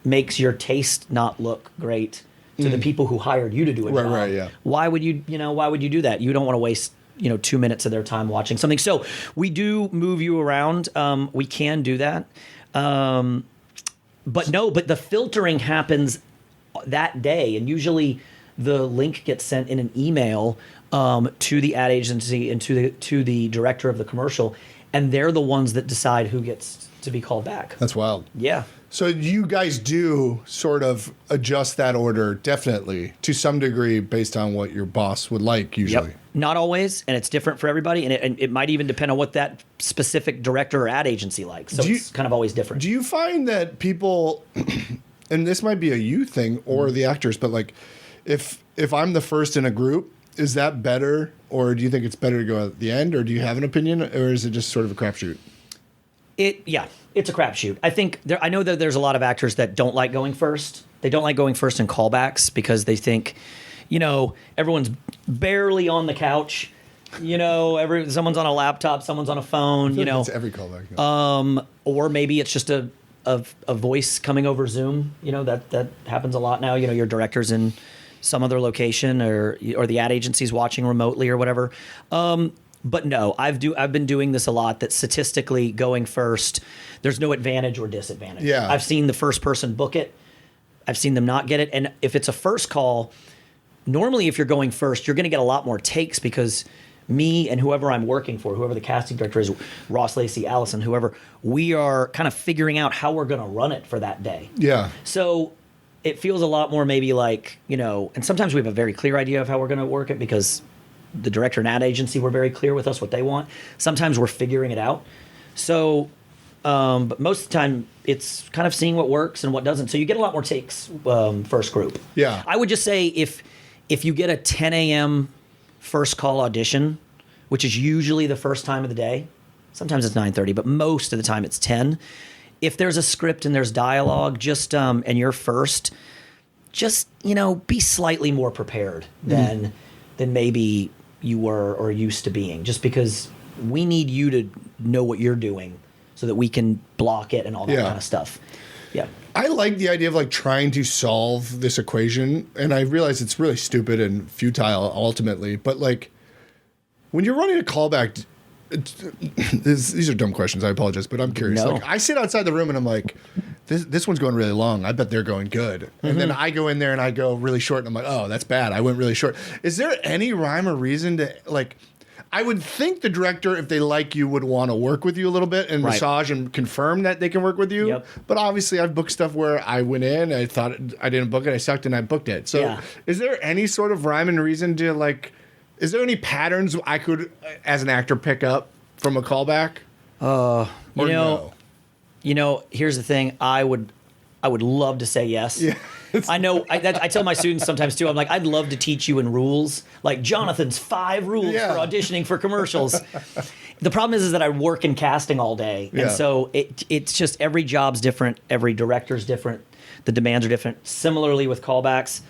makes your taste not look great to the people who hired you to do a job. Right, yeah. Why would you do that? You don't want to waste 2 minutes of their time watching something. So we do move you around. We can do that. But the filtering happens that day. And usually the link gets sent in an email to the ad agency and to the director of the commercial. And they're the ones that decide who gets to be called back. That's wild. Yeah. So you guys do sort of adjust that order, definitely, to some degree, based on what your boss would like, usually. Yep. Not always, and it's different for everybody, and it might even depend on what that specific director or ad agency likes. So it's kind of always different. Do you find that people, and this might be a you thing or the actors, but like if I'm the first in a group, is that better, or do you think it's better to go at the end, or do you have an opinion, or is it just sort of a crapshoot? It's a crapshoot. I know that there's a lot of actors that don't like going first. They don't like going first in callbacks because they think, everyone's barely on the couch. Someone's on a laptop, someone's on a phone. It's every callback. Or maybe it's just a voice coming over Zoom. That happens a lot now. Your director's in some other location, or the ad agency's watching remotely or whatever. But no, I've been doing this a lot. That statistically, going first, there's no advantage or disadvantage. Yeah. I've seen the first person book it. I've seen them not get it. And if it's a first call, normally if you're going first, you're going to get a lot more takes because me and whoever I'm working for, whoever the casting director is, Ross, Lacey, Allison, whoever, we are kind of figuring out how we're going to run it for that day. Yeah. So it feels a lot more maybe like, and sometimes we have a very clear idea of how we're going to work it because the director and ad agency were very clear with us what they want. Sometimes we're figuring it out. So, but most of the time it's kind of seeing what works and what doesn't. So you get a lot more takes first group. Yeah. I would just say if you get a 10 a.m. first call audition, which is usually the first time of the day, sometimes it's 9:30, but most of the time it's 10. If there's a script and there's dialogue, just and you're first, just be slightly more prepared than maybe you were or used to being. Just because we need you to know what you're doing so that we can block it and all that kind of stuff. Yeah. I like the idea of like trying to solve this equation, and I realize it's really stupid and futile ultimately, but like when you're running a callback, these are dumb questions, I apologize, but I'm curious. No. Like I sit outside the room and I'm like, this one's going really long. I bet they're going good. And then I go in there and I go really short and I'm like, oh, that's bad. I went really short. Is there any rhyme or reason to like, I would think the director, if they like you, would want to work with you a little bit and massage and confirm that they can work with you. Yep. But obviously I've booked stuff where I went in, I thought I didn't book it, I sucked and I booked it. So is there any sort of rhyme and reason to like, is there any patterns I could, as an actor, pick up from a callback? Here's the thing. I would love to say yes. Yeah. I know. I tell my students sometimes too. I'm like, I'd love to teach you in rules, like Jonathan's 5 rules for auditioning for commercials. The problem is that I work in casting all day, and so it's just every job's different, every director's different, the demands are different. Similarly with callbacks,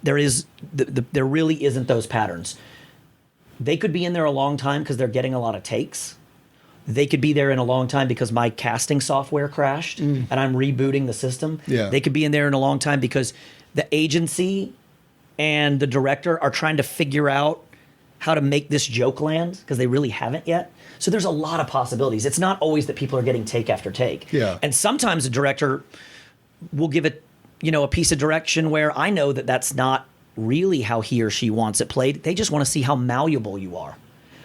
there really isn't those patterns. They could be in there a long time because they're getting a lot of takes. They could be there in a long time because my casting software crashed and I'm rebooting the system. Yeah. They could be in there in a long time because the agency and the director are trying to figure out how to make this joke land because they really haven't yet. So there's a lot of possibilities. It's not always that people are getting take after take. Yeah. And sometimes a director will give it, a piece of direction where I know that that's not really how he or she wants it played. They just want to see how malleable you are.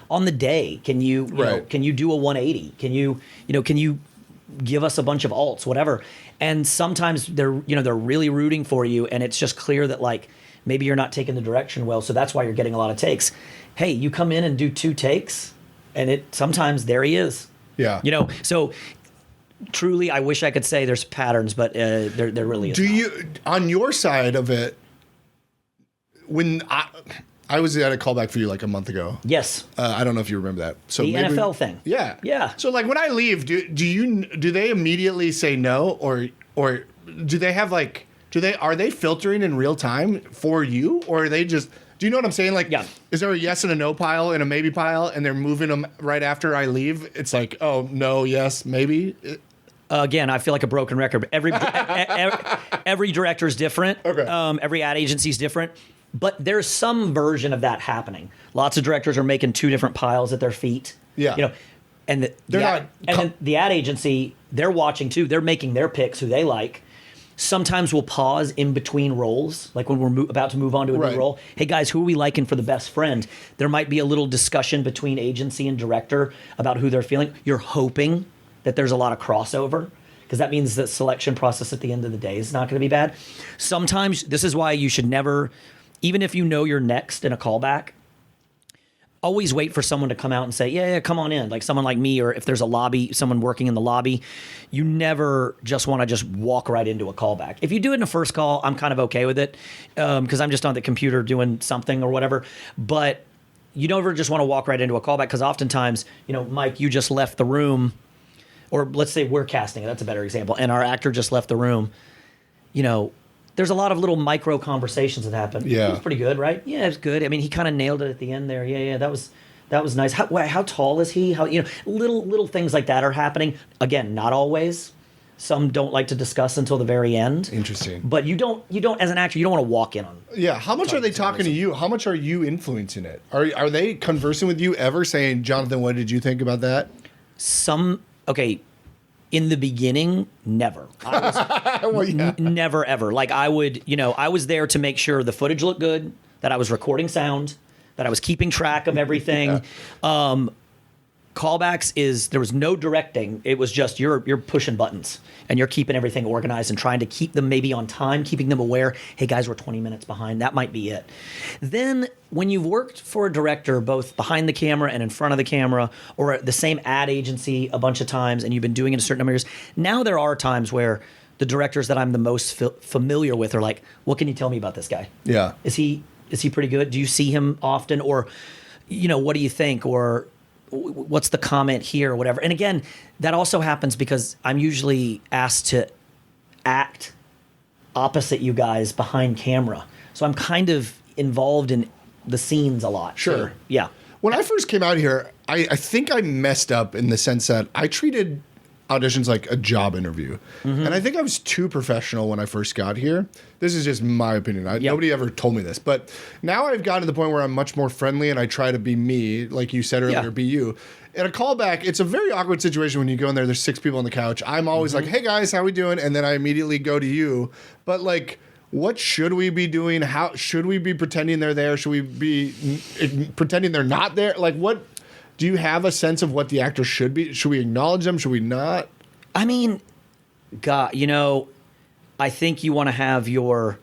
On the day, can you, can you do a 180? Can you give us a bunch of alts, whatever? And sometimes they're really rooting for you, and it's just clear that like maybe you're not taking the direction well, so that's why you're getting a lot of takes. Hey, you come in and do 2 takes, and sometimes there he is. Yeah. So truly, I wish I could say there's patterns, but there really is. Do you, on your side of it, when I was at a callback for you like a month ago. Yes. I don't know if you remember that. So the NFL thing. Yeah. Yeah. So like when I leave, do they immediately say no, or do they have like are they filtering in real time for you, or are they just, do you know what I'm saying? Like, is there a yes and a no pile and a maybe pile, and they're moving them right after I leave? It's like, oh no, yes, maybe. Again, I feel like a broken record. Every director is different. Okay. Every ad agency is different. But there's some version of that happening. Lots of directors are making 2 different piles at their feet. Yeah. And then the ad agency, they're watching too. They're making their picks, who they like. Sometimes we'll pause in between roles, like when we're about to move on to a new role. Hey guys, who are we liking for the best friend? There might be a little discussion between agency and director about who they're feeling. You're hoping that there's a lot of crossover, because that means the selection process at the end of the day is not going to be bad. Sometimes, this is why you should never, even if you know you're next in a callback, always wait for someone to come out and say, yeah, come on in. Like someone like me, or if there's a lobby, someone working in the lobby, you never just want to just walk right into a callback. If you do it in a first call, I'm kind of okay with it because I'm just on the computer doing something or whatever. But you never just want to walk right into a callback because oftentimes, Mike, you just left the room, or let's say we're casting it. That's a better example. And our actor just left the room. There's a lot of little micro conversations that happen. Yeah. It was pretty good, right? Yeah, it was good. I mean, he kind of nailed it at the end there. Yeah, that was nice. How tall is he? Little things like that are happening. Again, not always. Some don't like to discuss until the very end. Interesting. But you don't as an actor, you don't want to walk in on. Yeah, how much are they talking to you? How much are you influencing it? Are they conversing with you ever, saying, "Jonathan, what did you think about that?" Okay. In the beginning, never. I was never, ever. Like I would, I was there to make sure the footage looked good, that I was recording sound, that I was keeping track of everything. Yeah. Callbacks there was no directing. It was just you're pushing buttons and you're keeping everything organized and trying to keep them maybe on time, keeping them aware. Hey guys, we're 20 minutes behind. That might be it. Then when you've worked for a director, both behind the camera and in front of the camera, or at the same ad agency a bunch of times, and you've been doing it a certain number of years, now there are times where the directors that I'm the most familiar with are like, what can you tell me about this guy? Yeah. Is he pretty good? Do you see him often? Or, what do you think? Or what's the comment here or whatever. And again, that also happens because I'm usually asked to act opposite you guys behind camera. So I'm kind of involved in the scenes a lot. Sure. So, yeah. When I first came out here, I think I messed up in the sense that I treated auditions like a job interview. Mm-hmm. And I think I was too professional when I first got here. This is just my opinion. Nobody ever told me this. But now I've gotten to the point where I'm much more friendly and I try to be me, like you said earlier, be you. In a callback, it's a very awkward situation when you go in there, there's 6 people on the couch. I'm always like, hey guys, how we doing? And then I immediately go to you. But like, what should we be doing? How should we be pretending they're there? Should we be pretending they're not there? Like what? Do you have a sense of what the actor should be? Should we acknowledge them? Should we not? I mean, God, I think you want to have your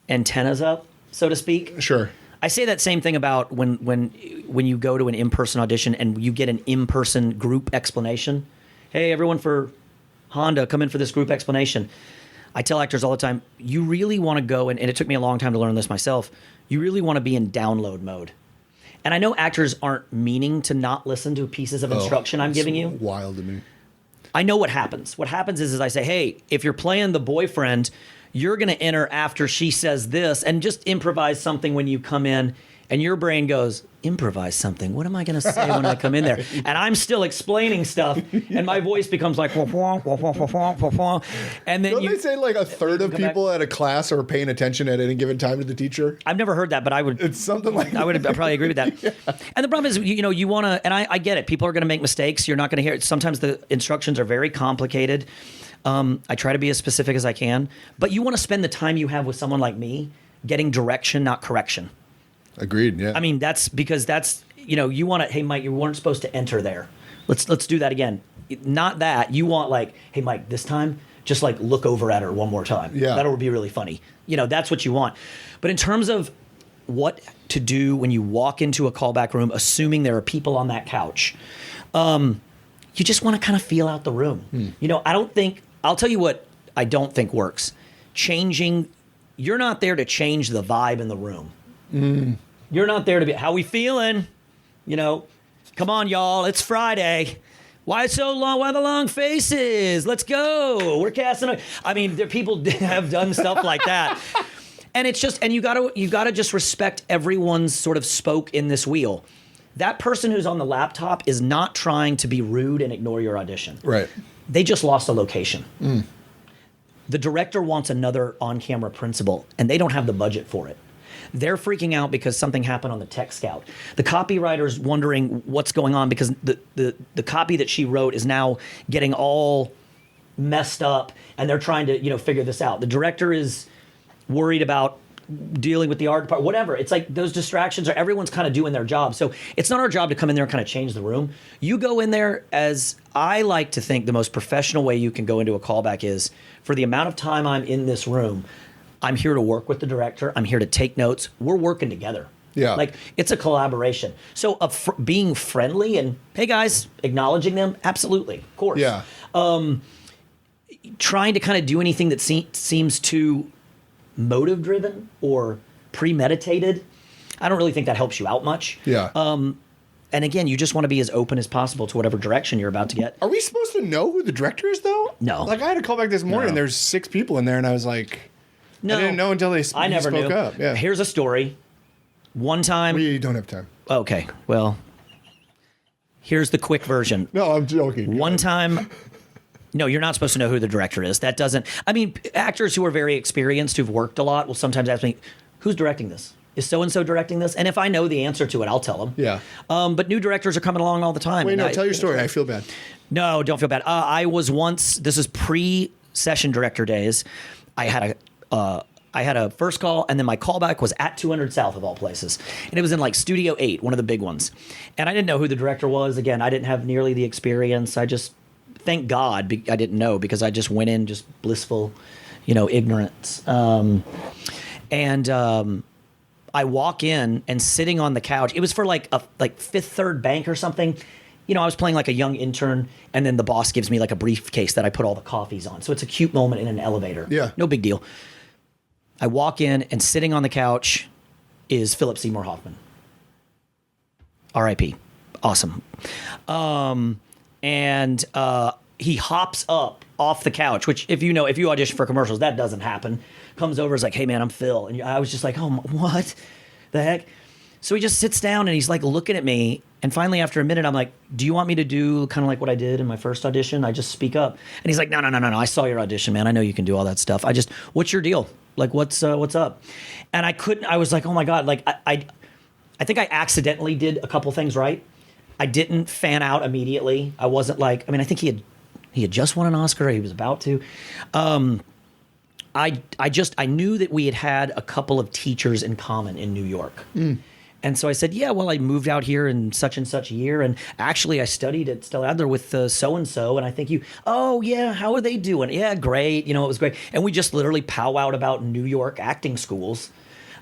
antennas up, so to speak. Sure. I say that same thing about when you go to an in-person audition and you get an in-person group explanation. Hey, everyone for Honda, come in for this group explanation. I tell actors all the time, you really want to go, and it took me a long time to learn this myself, you really want to be in download mode. And I know actors aren't meaning to not listen to pieces of instruction I'm giving you. Wild to me. I know what happens. What happens is I say, hey, if you're playing the boyfriend, you're going to enter after she says this and just improvise something when you come in. And your brain goes, improvise something. What am I going to say when I come in there? And I'm still explaining stuff, and my voice becomes like, and then Don't they say like a third of people at a class are paying attention at any given time to the teacher? I've never heard that, but I would. It's something like that. I would probably agree with that. Yeah. And the problem is, you want to, and I get it. People are going to make mistakes. You're not going to hear it. Sometimes the instructions are very complicated. I try to be as specific as I can, but you want to spend the time you have with someone like me getting direction, not correction. Agreed. Yeah. I mean, that's because you want to. Hey, Mike, you weren't supposed to enter there. Let's do that again. Not that you want like, hey, Mike, this time just like look over at her one more time. Yeah, that'll be really funny. That's what you want. But in terms of what to do when you walk into a callback room, assuming there are people on that couch, you just want to kind of feel out the room. I don't think. I'll tell you what I don't think works. You're not there to change the vibe in the room. You're not there to be, how we feeling? Come on, y'all. It's Friday. Why so long? Why the long faces? Let's go. We're casting. I mean, people have done stuff like that. And it's just, and you gotta just respect everyone's sort of spoke in this wheel. That person who's on the laptop is not trying to be rude and ignore your audition. Right. They just lost a location. The director wants another on-camera principal, and they don't have the budget for it. They're freaking out because something happened on the tech scout. The copywriter's wondering what's going on because the copy that she wrote is now getting all messed up, and they're trying to figure this out. The director is worried about dealing with the art department, whatever. It's like those distractions everyone's kind of doing their job. So it's not our job to come in there and kind of change the room. You go in there, as I like to think the most professional way you can go into a callback is, for the amount of time I'm in this room, I'm here to work with the director. I'm here to take notes. We're working together. Yeah. Like, it's a collaboration. So being friendly and, hey, guys, acknowledging them, absolutely, of course. Yeah. Trying to kind of do anything that seems too motive-driven or premeditated, I don't really think that helps you out much. Yeah. And again, you just want to be as open as possible to whatever direction you're about to get. Are we supposed to know who the director is, though? No. Like, I had a call back this morning, and there's 6 people in there, and I was like, No. I didn't know until he never spoke knew. up. Yeah. Here's a story. One time. We don't have time. Okay, well, here's the quick version. No, I'm joking. One time. No, you're not supposed to know who the director is. That doesn't. I mean, actors who are very experienced, who've worked a lot, will sometimes ask me, "Who's directing this? Is so and so directing this?" And if I know the answer to it, I'll tell them. Yeah. But new directors are coming along all the time. Wait, and no, tell your story. I feel bad. No, don't feel bad. I was once. This is pre-session director days. I had a first call, and then my callback was at 200 South of all places, and it was in like Studio 8, one of the big ones. And I didn't know who the director was. Again, I didn't have nearly the experience. I just, thank God, I didn't know, because I just went in just blissful, ignorance. I walk in, and sitting on the couch, it was for like Fifth Third Bank or something. I was playing like a young intern, and then the boss gives me like a briefcase that I put all the coffees on. So it's a cute moment in an elevator. Yeah. No big deal. I walk in, and sitting on the couch is Philip Seymour Hoffman. R.I.P. Awesome. And he hops up off the couch, which if you audition for commercials, that doesn't happen. Comes over, is like, "Hey man, I'm Phil." And I was just like, "Oh, what the heck?" So he just sits down, and he's like looking at me. And finally, after a minute, I'm like, "Do you want me to do kind of like what I did in my first audition? I just speak up." And he's like, No. I saw your audition, man. I know you can do all that stuff. What's your deal? Like, what's up?" And I was like, oh my God. Like, I think I accidentally did a couple things right. I didn't fan out immediately. I wasn't like, I think he had just won an Oscar. He was about to. I knew that we had a couple of teachers in common in New York. And so I said, yeah, well, I moved out here in such and such a year. And actually, I studied at Stella Adler with so-and-so. And I think oh, yeah, how are they doing? Yeah, great. It was great. And we just literally powwowed about New York acting schools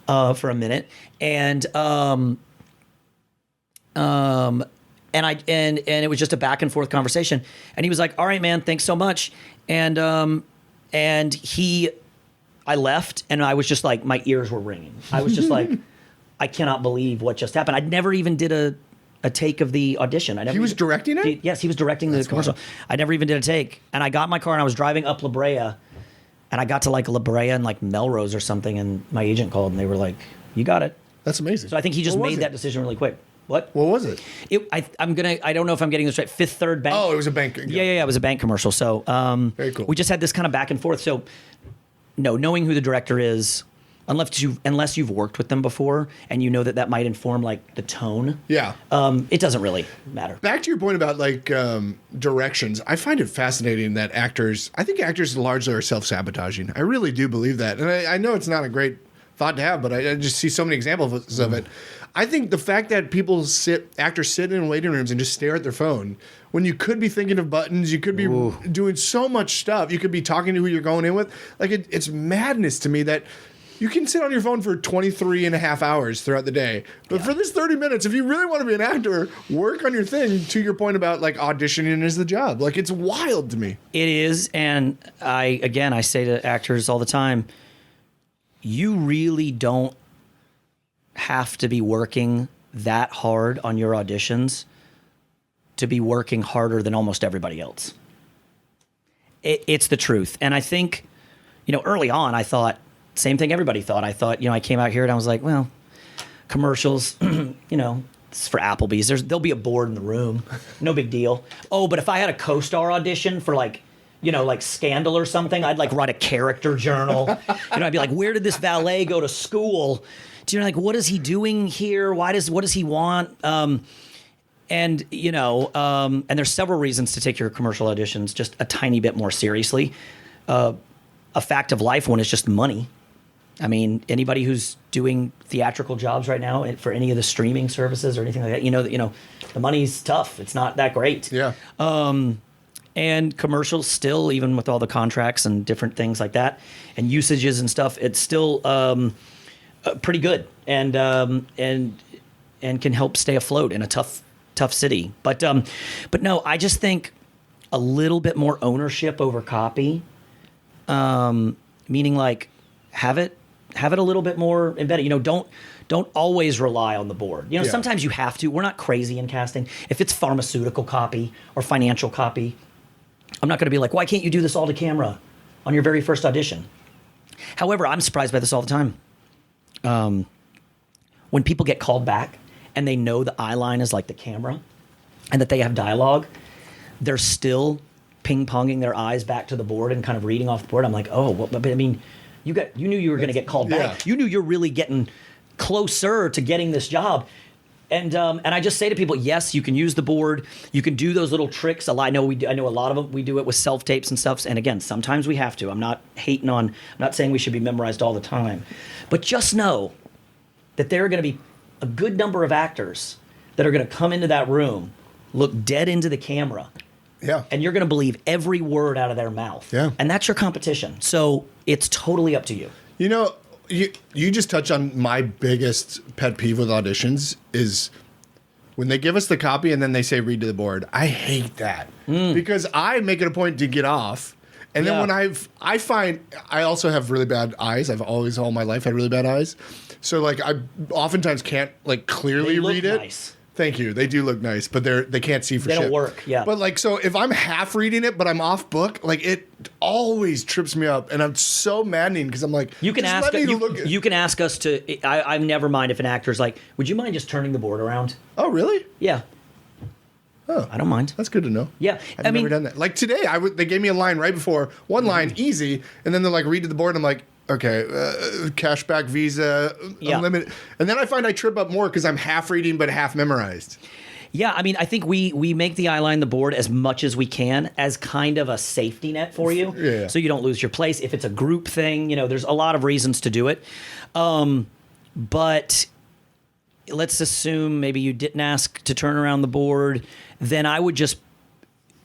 for a minute. And it was just a back and forth conversation. And he was like, all right, man, thanks so much. And I left, and I was just like, my ears were ringing. I was just like, I cannot believe what just happened. I never even did a take of the audition. He was directing it? Yes, he was directing the commercial. Wild. I never even did a take. And I got in my car, and I was driving up La Brea, and I got to like La Brea and like Melrose or something, and my agent called, and they were like, "You got it." That's amazing. So I think he just made that decision really quick. What was it? I don't know if I'm getting this right. Fifth Third Bank. Oh, it was a bank. Yeah. It was a bank commercial. So very cool. We just had this kind of back and forth. So no, knowing who the director is, unless you've worked with them before, and you know that might inform like the tone. Yeah. It doesn't really matter. Back to your point about like directions, I find it fascinating that I think actors largely are self-sabotaging. I really do believe that, and I know it's not a great thought to have, but I just see so many examples of it. I think the fact that actors sit in waiting rooms and just stare at their phone when you could be thinking of buttons, you could be doing so much stuff, you could be talking to who you're going in with. Like it's madness to me that you can sit on your phone for 23 and a half hours throughout the day. But for this 30 minutes, if you really want to be an actor, work on your thing, to your point about like auditioning is the job. Like it's wild to me. It is. And I say to actors all the time, you really don't have to be working that hard on your auditions to be working harder than almost everybody else. It's the truth. And I think, early on, I thought, same thing everybody thought. I thought, I came out here and I was like, well, commercials, it's for Applebee's. There'll be a board in the room. No big deal. Oh, but if I had a co-star audition for like Scandal or something, I'd like write a character journal. I'd be like, where did this valet go to school? Do you know, like, what is he doing here? What does he want? And there's several reasons to take your commercial auditions just a tiny bit more seriously. A fact of life one is just money. I mean, anybody who's doing theatrical jobs right now for any of the streaming services or anything like that, the money's tough. It's not that great. Yeah. And commercials still, even with all the contracts and different things like that and usages and stuff, it's still pretty good, and can help stay afloat in a tough city. But no, I just think a little bit more ownership over copy, meaning like have it a little bit more embedded. Don't always rely on the board. Sometimes you have to. We're not crazy in casting. If it's pharmaceutical copy or financial copy, I'm not going to be like, why can't you do this all to camera on your very first audition? However, I'm surprised by this all the time. When people get called back and they know the eye line is like the camera and that they have dialogue, they're still ping-ponging their eyes back to the board and kind of reading off the board. I'm like, oh, well, but I mean, you knew you were going to get called back. You knew you're really getting closer to getting this job. And I just say to people, yes, you can use the board. You can do those little tricks. I know a lot of them. We do it with self-tapes and stuff. And again, sometimes we have to. I'm not saying we should be memorized all the time. But just know that there are going to be a good number of actors that are going to come into that room, look dead into the camera. Yeah. And you're going to believe every word out of their mouth. Yeah. And that's your competition. So it's totally up to you. You just touched on my biggest pet peeve with auditions is when they give us the copy and then they say read to the board. I hate that because I make it a point to get off. And then when I find I also have really bad eyes. I've always all my life had really bad eyes. So like I oftentimes can't like clearly read it. Nice. Thank you. They do look nice, but they can't see for shit. They don't work, yeah. But like, so if I'm half reading it, but I'm off book, like it always trips me up, and I'm so maddening because I'm like, you can ask us to. I never mind if an actor's like, would you mind just turning the board around? Oh, really? Yeah. Oh, I don't mind. That's good to know. Yeah, I've never done that. Like today, they gave me a line right before one line, easy, and then they're like, read to the board, and I'm like, okay, cashback Visa, unlimited. And then I find I trip up more because I'm half reading but half memorized. Yeah, I mean, I think we make the eye line the board as much as we can as kind of a safety net for you. Yeah. So you don't lose your place. If it's a group thing, there's a lot of reasons to do it. But let's assume maybe you didn't ask to turn around the board. Then I would just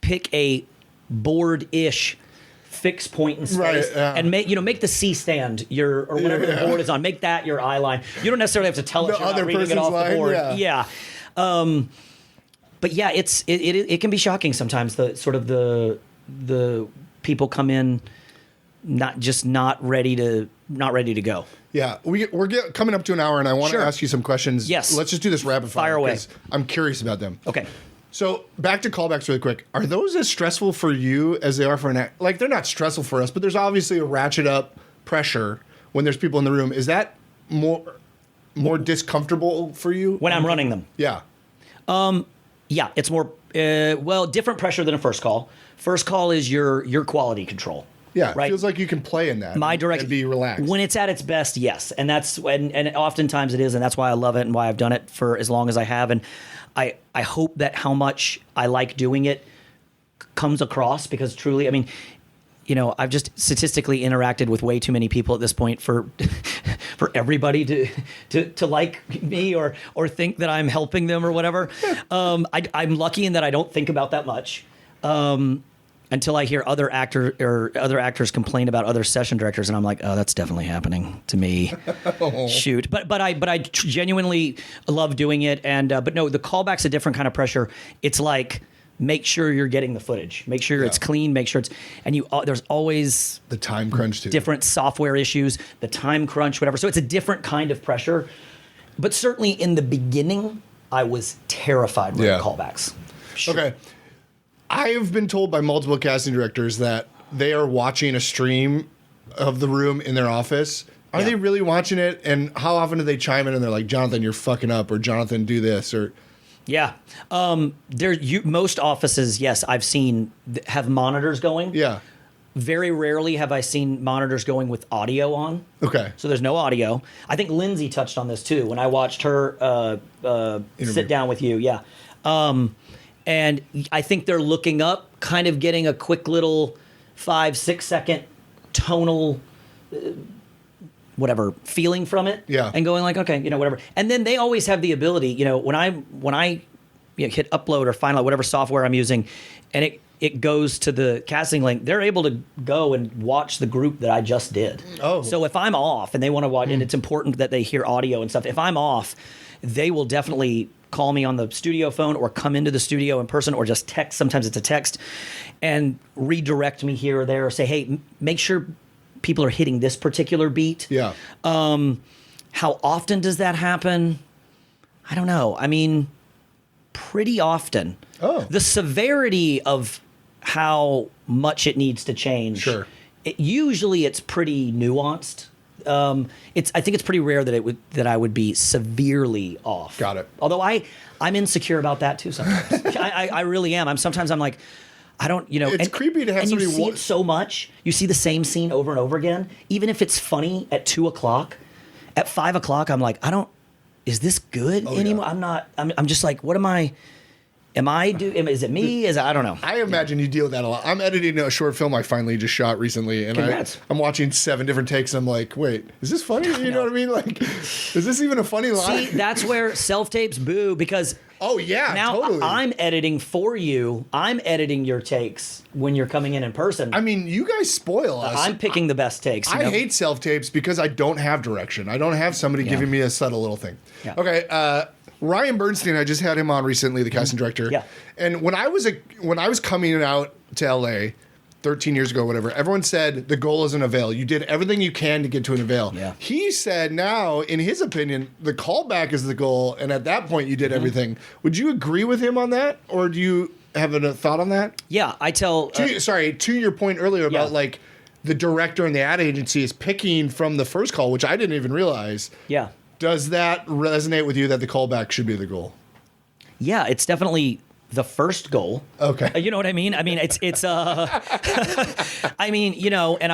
pick a board-ish fixed point in space and make the C stand or whatever the board is on. Make that your eye line. You don't necessarily have to tell us you're not reading it off the board. Yeah. But yeah, it can be shocking sometimes. The sort of the people come in not ready to go. Yeah, we're coming up to an hour, and I want to ask you some questions. Yes. Let's just do this rapid fire away. I'm curious about them. Okay. So back to callbacks really quick. Are those as stressful for you as they are for an act? Like, they're not stressful for us, but there's obviously a ratchet up pressure when there's people in the room. Is that more discomfortable for you? When I'm running them? Yeah. Yeah, it's more, different pressure than a first call. First call is your quality control. Yeah, right? It feels like you can play in that and be relaxed. When it's at its best, yes. And and oftentimes it is, and that's why I love it and why I've done it for as long as I have. And I hope that how much I like doing it comes across, because truly, I mean, I've just statistically interacted with way too many people at this point for everybody to like me or think that I'm helping them or whatever. I'm lucky in that I don't think about that much. Until I hear other actors complain about other session directors, and I'm like, oh, that's definitely happening to me. Shoot, but I genuinely love doing it, but no, the callback's a different kind of pressure. It's like, make sure you're getting the footage, make sure it's clean, make sure there's always the time crunch too. Different software issues, the time crunch, whatever. So it's a different kind of pressure. But certainly in the beginning, I was terrified with callbacks. Sure. Okay. I have been told by multiple casting directors that they are watching a stream of the room in their office. Are they really watching it? And how often do they chime in and they're like, Jonathan, you're fucking up, or Jonathan, do this, or... Yeah. Most offices, yes, I've seen have monitors going. Yeah. Very rarely have I seen monitors going with audio on. Okay. So there's no audio. I think Lindsay touched on this too when I watched her sit down with you. Yeah. And I think they're looking up, kind of getting a quick little 5-6 second tonal whatever feeling from it. Yeah. And going like, okay, whatever. And then they always have the ability, when I hit upload or finalize whatever software I'm using, and it goes to the casting link, they're able to go and watch the group that I just did. Oh. So if I'm off and they want to watch, and it's important that they hear audio and stuff, if I'm off, they will definitely call me on the studio phone or come into the studio in person or just text. Sometimes it's a text and redirect me here or there or say, hey, make sure people are hitting this particular beat. Yeah. How often does that happen? I don't know. I mean, pretty often. Oh. The severity of how much it needs to change. Sure. Usually it's pretty nuanced. I think it's pretty rare that I would be severely off. Got it. Although I'm insecure about that too sometimes. I really am. Sometimes I'm like, I don't, It's creepy to have and somebody you see it so much. You see the same scene over and over again. Even if it's funny at 2:00, at 5:00, I'm like, is this good anymore? Yeah. I'm just like, what am I? Is it me? I don't know. I imagine you deal with that a lot. I'm editing a short film I finally just shot recently, and I'm watching 7 different takes. And I'm like, wait, is this funny? You know what I mean? Like, is this even a funny line? See, that's where self-tapes boo, because oh yeah, now totally. I'm editing for you. I'm editing your takes when you're coming in person. I mean, you guys spoil us. I'm picking the best takes. I hate self-tapes because I don't have direction. I don't have somebody giving me a subtle little thing. Yeah. Okay, Ryan Bernstein, I just had him on recently, the casting director. Yeah. And when I was coming out to LA 13 years ago, whatever, everyone said the goal is an avail. You did everything you can to get to an avail. Yeah. He said now, in his opinion, the callback is the goal, and at that point you did everything. Would you agree with him on that, or do you have a thought on that? Yeah, I tell. To your point earlier about like the director and the ad agency is picking from the first call, which I didn't even realize. Yeah. Does that resonate with you that the callback should be the goal? Yeah, it's definitely the first goal. Okay. You know what I mean? I mean, it's I mean, and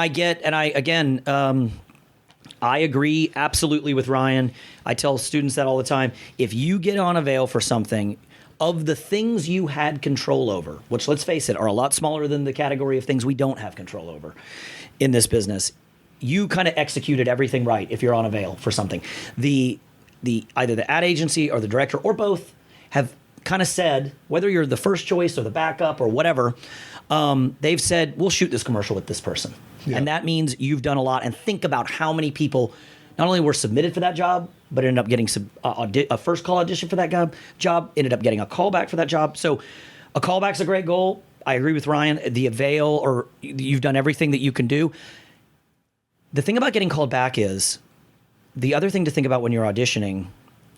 I agree absolutely with Ryan. I tell students that all the time. If you get on avail for something, of the things you had control over, which, let's face it, are a lot smaller than the category of things we don't have control over in this business, you kind of executed everything right if you're on avail for something. The either the ad agency or the director or both have kind of said, whether you're the first choice or the backup or whatever, they've said, we'll shoot this commercial with this person. Yeah. And that means you've done a lot. And think about how many people not only were submitted for that job, but ended up getting a first call audition for that job, ended up getting a callback for that job. So a callback's a great goal. I agree with Ryan. The avail, or you've done everything that you can do. The thing about getting called back is, the other thing to think about when you're auditioning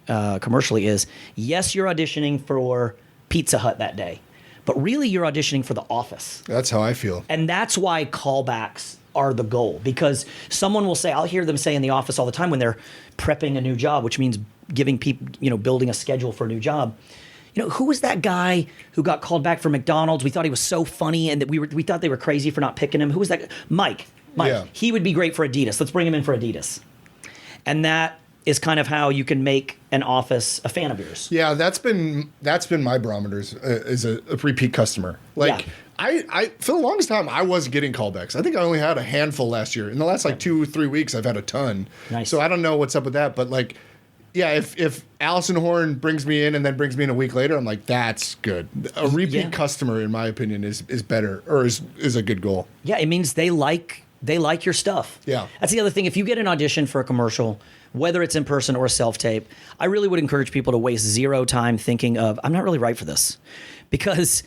commercially is, yes, you're auditioning for Pizza Hut that day, but really you're auditioning for The Office. That's how I feel. And that's why callbacks are the goal, because someone will say, I'll hear them say in the office all the time when they're prepping a new job, which means giving people, building a schedule for a new job. Who was that guy who got called back for McDonald's? We thought he was so funny, and that we thought they were crazy for not picking him. Who was that? Mike. Yeah. He would be great for Adidas. Let's bring him in for Adidas. And that is kind of how you can make an office a fan of yours. Yeah, that's been my barometers as a repeat customer. Like, yeah. I for the longest time I was getting callbacks. I think I only had a handful last year. In the last 2-3 weeks, I've had a ton. Nice. So I don't know what's up with that, but like, yeah, if Allison Horn brings me in and then brings me in a week later, I'm like, that's good. A repeat customer, in my opinion, is better, or is a good goal. Yeah, it means they like your stuff. Yeah. That's the other thing. If you get an audition for a commercial, whether it's in person or a self-tape, I really would encourage people to waste zero time thinking of, I'm not really right for this. Because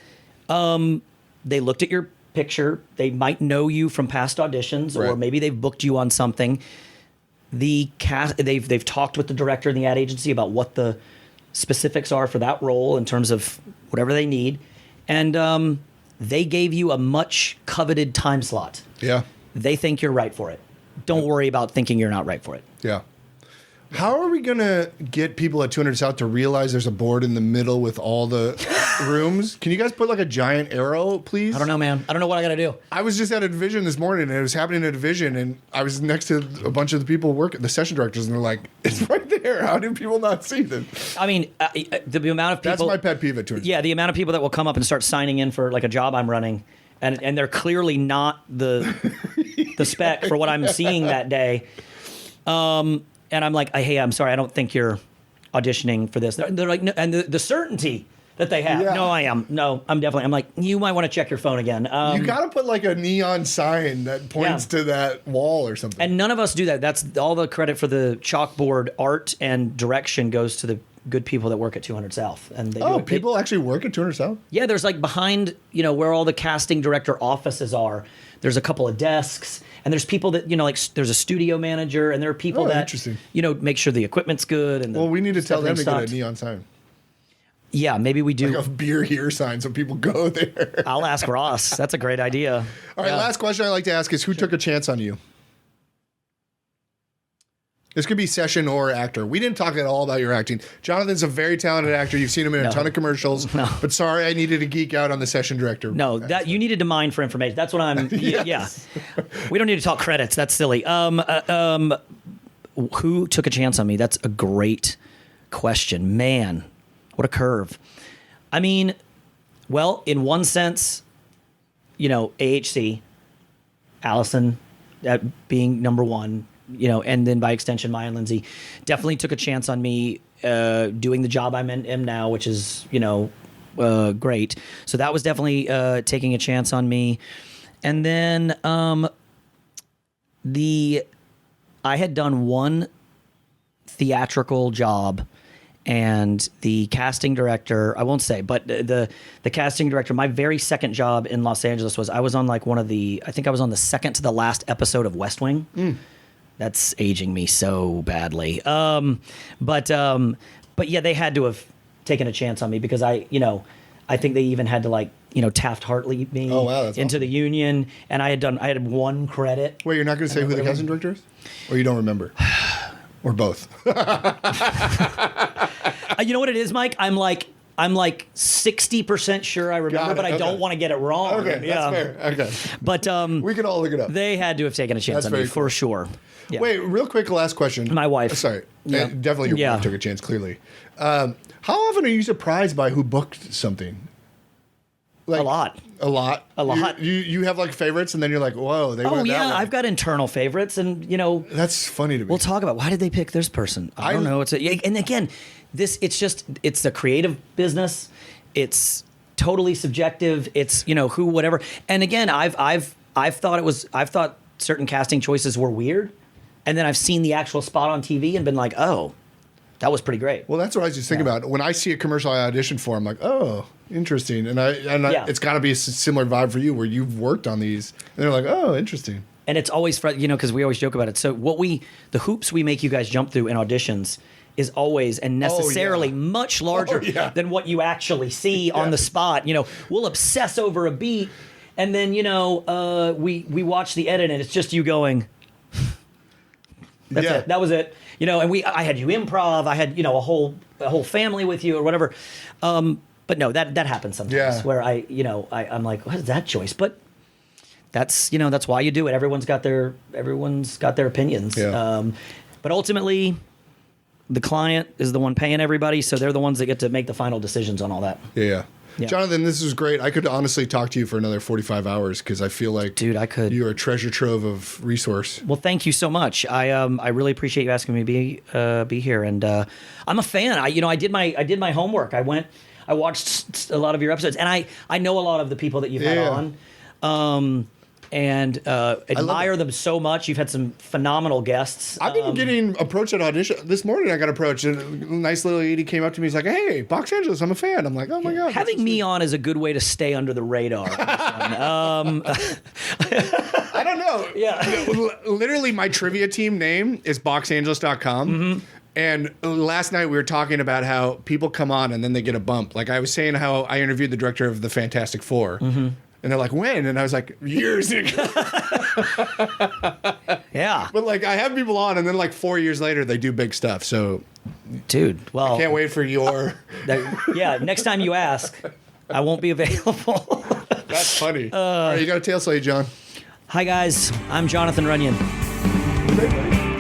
they looked at your picture, they might know you from past auditions, or maybe they've booked you on something. They've talked with the director and the ad agency about what the specifics are for that role in terms of whatever they need. And they gave you a much coveted time slot. Yeah. They think you're right for it. Don't worry about thinking you're not right for it. Yeah. How are we going to get people at 200 South to realize there's a board in the middle with all the rooms? Can you guys put like a giant arrow, please? I don't know, man. I don't know what I got to do. I was just at a division this morning, and it was happening at a division, and I was next to a bunch of the people the session directors, and they're like, it's right there. How do people not see this? I mean, the amount of people... That's my pet peeve at 200 South. Yeah, the amount of people that will come up and start signing in for like a job I'm running, and they're clearly not the spec for what I'm seeing that day. And I'm like, hey, I'm sorry, I don't think you're auditioning for this. They're like, no, and the certainty that they have. Yeah. No, I am. No, I'm definitely. I'm like, you might want to check your phone again. You got to put like a neon sign that points to that wall or something. And none of us do that. That's all the credit for the chalkboard art and direction goes to the good people that work at 200 South. And people actually work at 200 South? Yeah, there's like behind, where all the casting director offices are. There's a couple of desks, and there's people that, like there's a studio manager, and there are people that, interesting. Make sure the equipment's good. And we need to tell them to stocked. get a neon sign. Yeah, maybe we do. Like a beer here sign so people go there. I'll ask Ross. That's a great idea. All right, last question I like to ask is who took a chance on you? This could be session or actor. We didn't talk at all about your acting. Jonathan's a very talented actor. You've seen him in a ton of commercials. No. But sorry, I needed to geek out on the session director. No, that you needed to mine for information. That's what I'm. Yes. Yeah. We don't need to talk credits. That's silly. Who took a chance on me? That's a great question. Man, what a curve. I mean, well, in one sense, AHC, Allison, being number one. And then by extension, Maya and Lindsay definitely took a chance on me doing the job I'm in now, which is, great. So that was definitely taking a chance on me. And then I had done one theatrical job, and the casting director, I won't say, but the casting director, my very second job in Los Angeles was I was on like I think I was on the second to the last episode of West Wing. That's aging me so badly. But yeah, they had to have taken a chance on me because I think they even had to Taft-Hartley me into the union, and I had one credit. Wait, you're not going to say who the casting director is? Or you don't remember? Or both? You know what it is, Mike? I'm like 60% sure I remember, but I don't want to get it wrong. Okay, that's fair. Okay. But we can all look it up. They had to have taken a chance on me for sure. Yeah. Wait, real quick, last question. My wife. Sorry. Yeah. Definitely your wife took a chance, clearly. How often are you surprised by who booked something? A lot. A lot? A lot. You have like favorites, and then you're like, whoa, they went that way. I've got internal favorites, and That's funny to me. We'll talk about why did they pick this person? I don't know. And again, it's the creative business. It's totally subjective. It's who, whatever. And again, I've thought certain casting choices were weird, and then I've seen the actual spot on TV and been like, oh, that was pretty great. Well, that's what I was just thinking about. When I see a commercial I auditioned for, I'm like, oh, interesting. And it's got to be a similar vibe for you where you've worked on these, and they're like, oh, interesting. And it's always because we always joke about it. So the hoops we make you guys jump through in auditions is always and necessarily much larger than what you actually see on the spot. We'll obsess over a beat, and then we watch the edit, and it's just you going. That's it. That was it. And I had you improv. I had a whole family with you or whatever. But no, that happens sometimes where I'm like, what is that choice? But that's why you do it. Everyone's got their opinions. Yeah. But ultimately, the client is the one paying everybody, so they're the ones that get to make the final decisions on all that. Yeah. Jonathan, this is great. I could honestly talk to you for another 45 hours because I feel like, dude, I could. You're a treasure trove of resource. Well, thank you so much. I really appreciate you asking me to be here, and I'm a fan. I did my homework. I watched a lot of your episodes, and I know a lot of the people that you've had on. And admire them so much. You've had some phenomenal guests. I've been getting approached at audition. This morning I got approached, and a nice little lady came up to me. He's like, hey, Box Angeles, I'm a fan. I'm like, oh my God. Having me on is a good way to stay under the radar. I don't know. Yeah. Literally, my trivia team name is boxangeles.com. Mm-hmm. And last night we were talking about how people come on and then they get a bump. Like I was saying how I interviewed the director of the Fantastic Four. Mm-hmm. And they're like, when? And I was like, years ago. Yeah. But like, I have people on, and then like 4 years later, they do big stuff. So, dude, well, I can't wait for your. Next time you ask, I won't be available. That's funny. All right, you got a tail slate, John. Hi guys, I'm Jonathan Runyon. Great, buddy.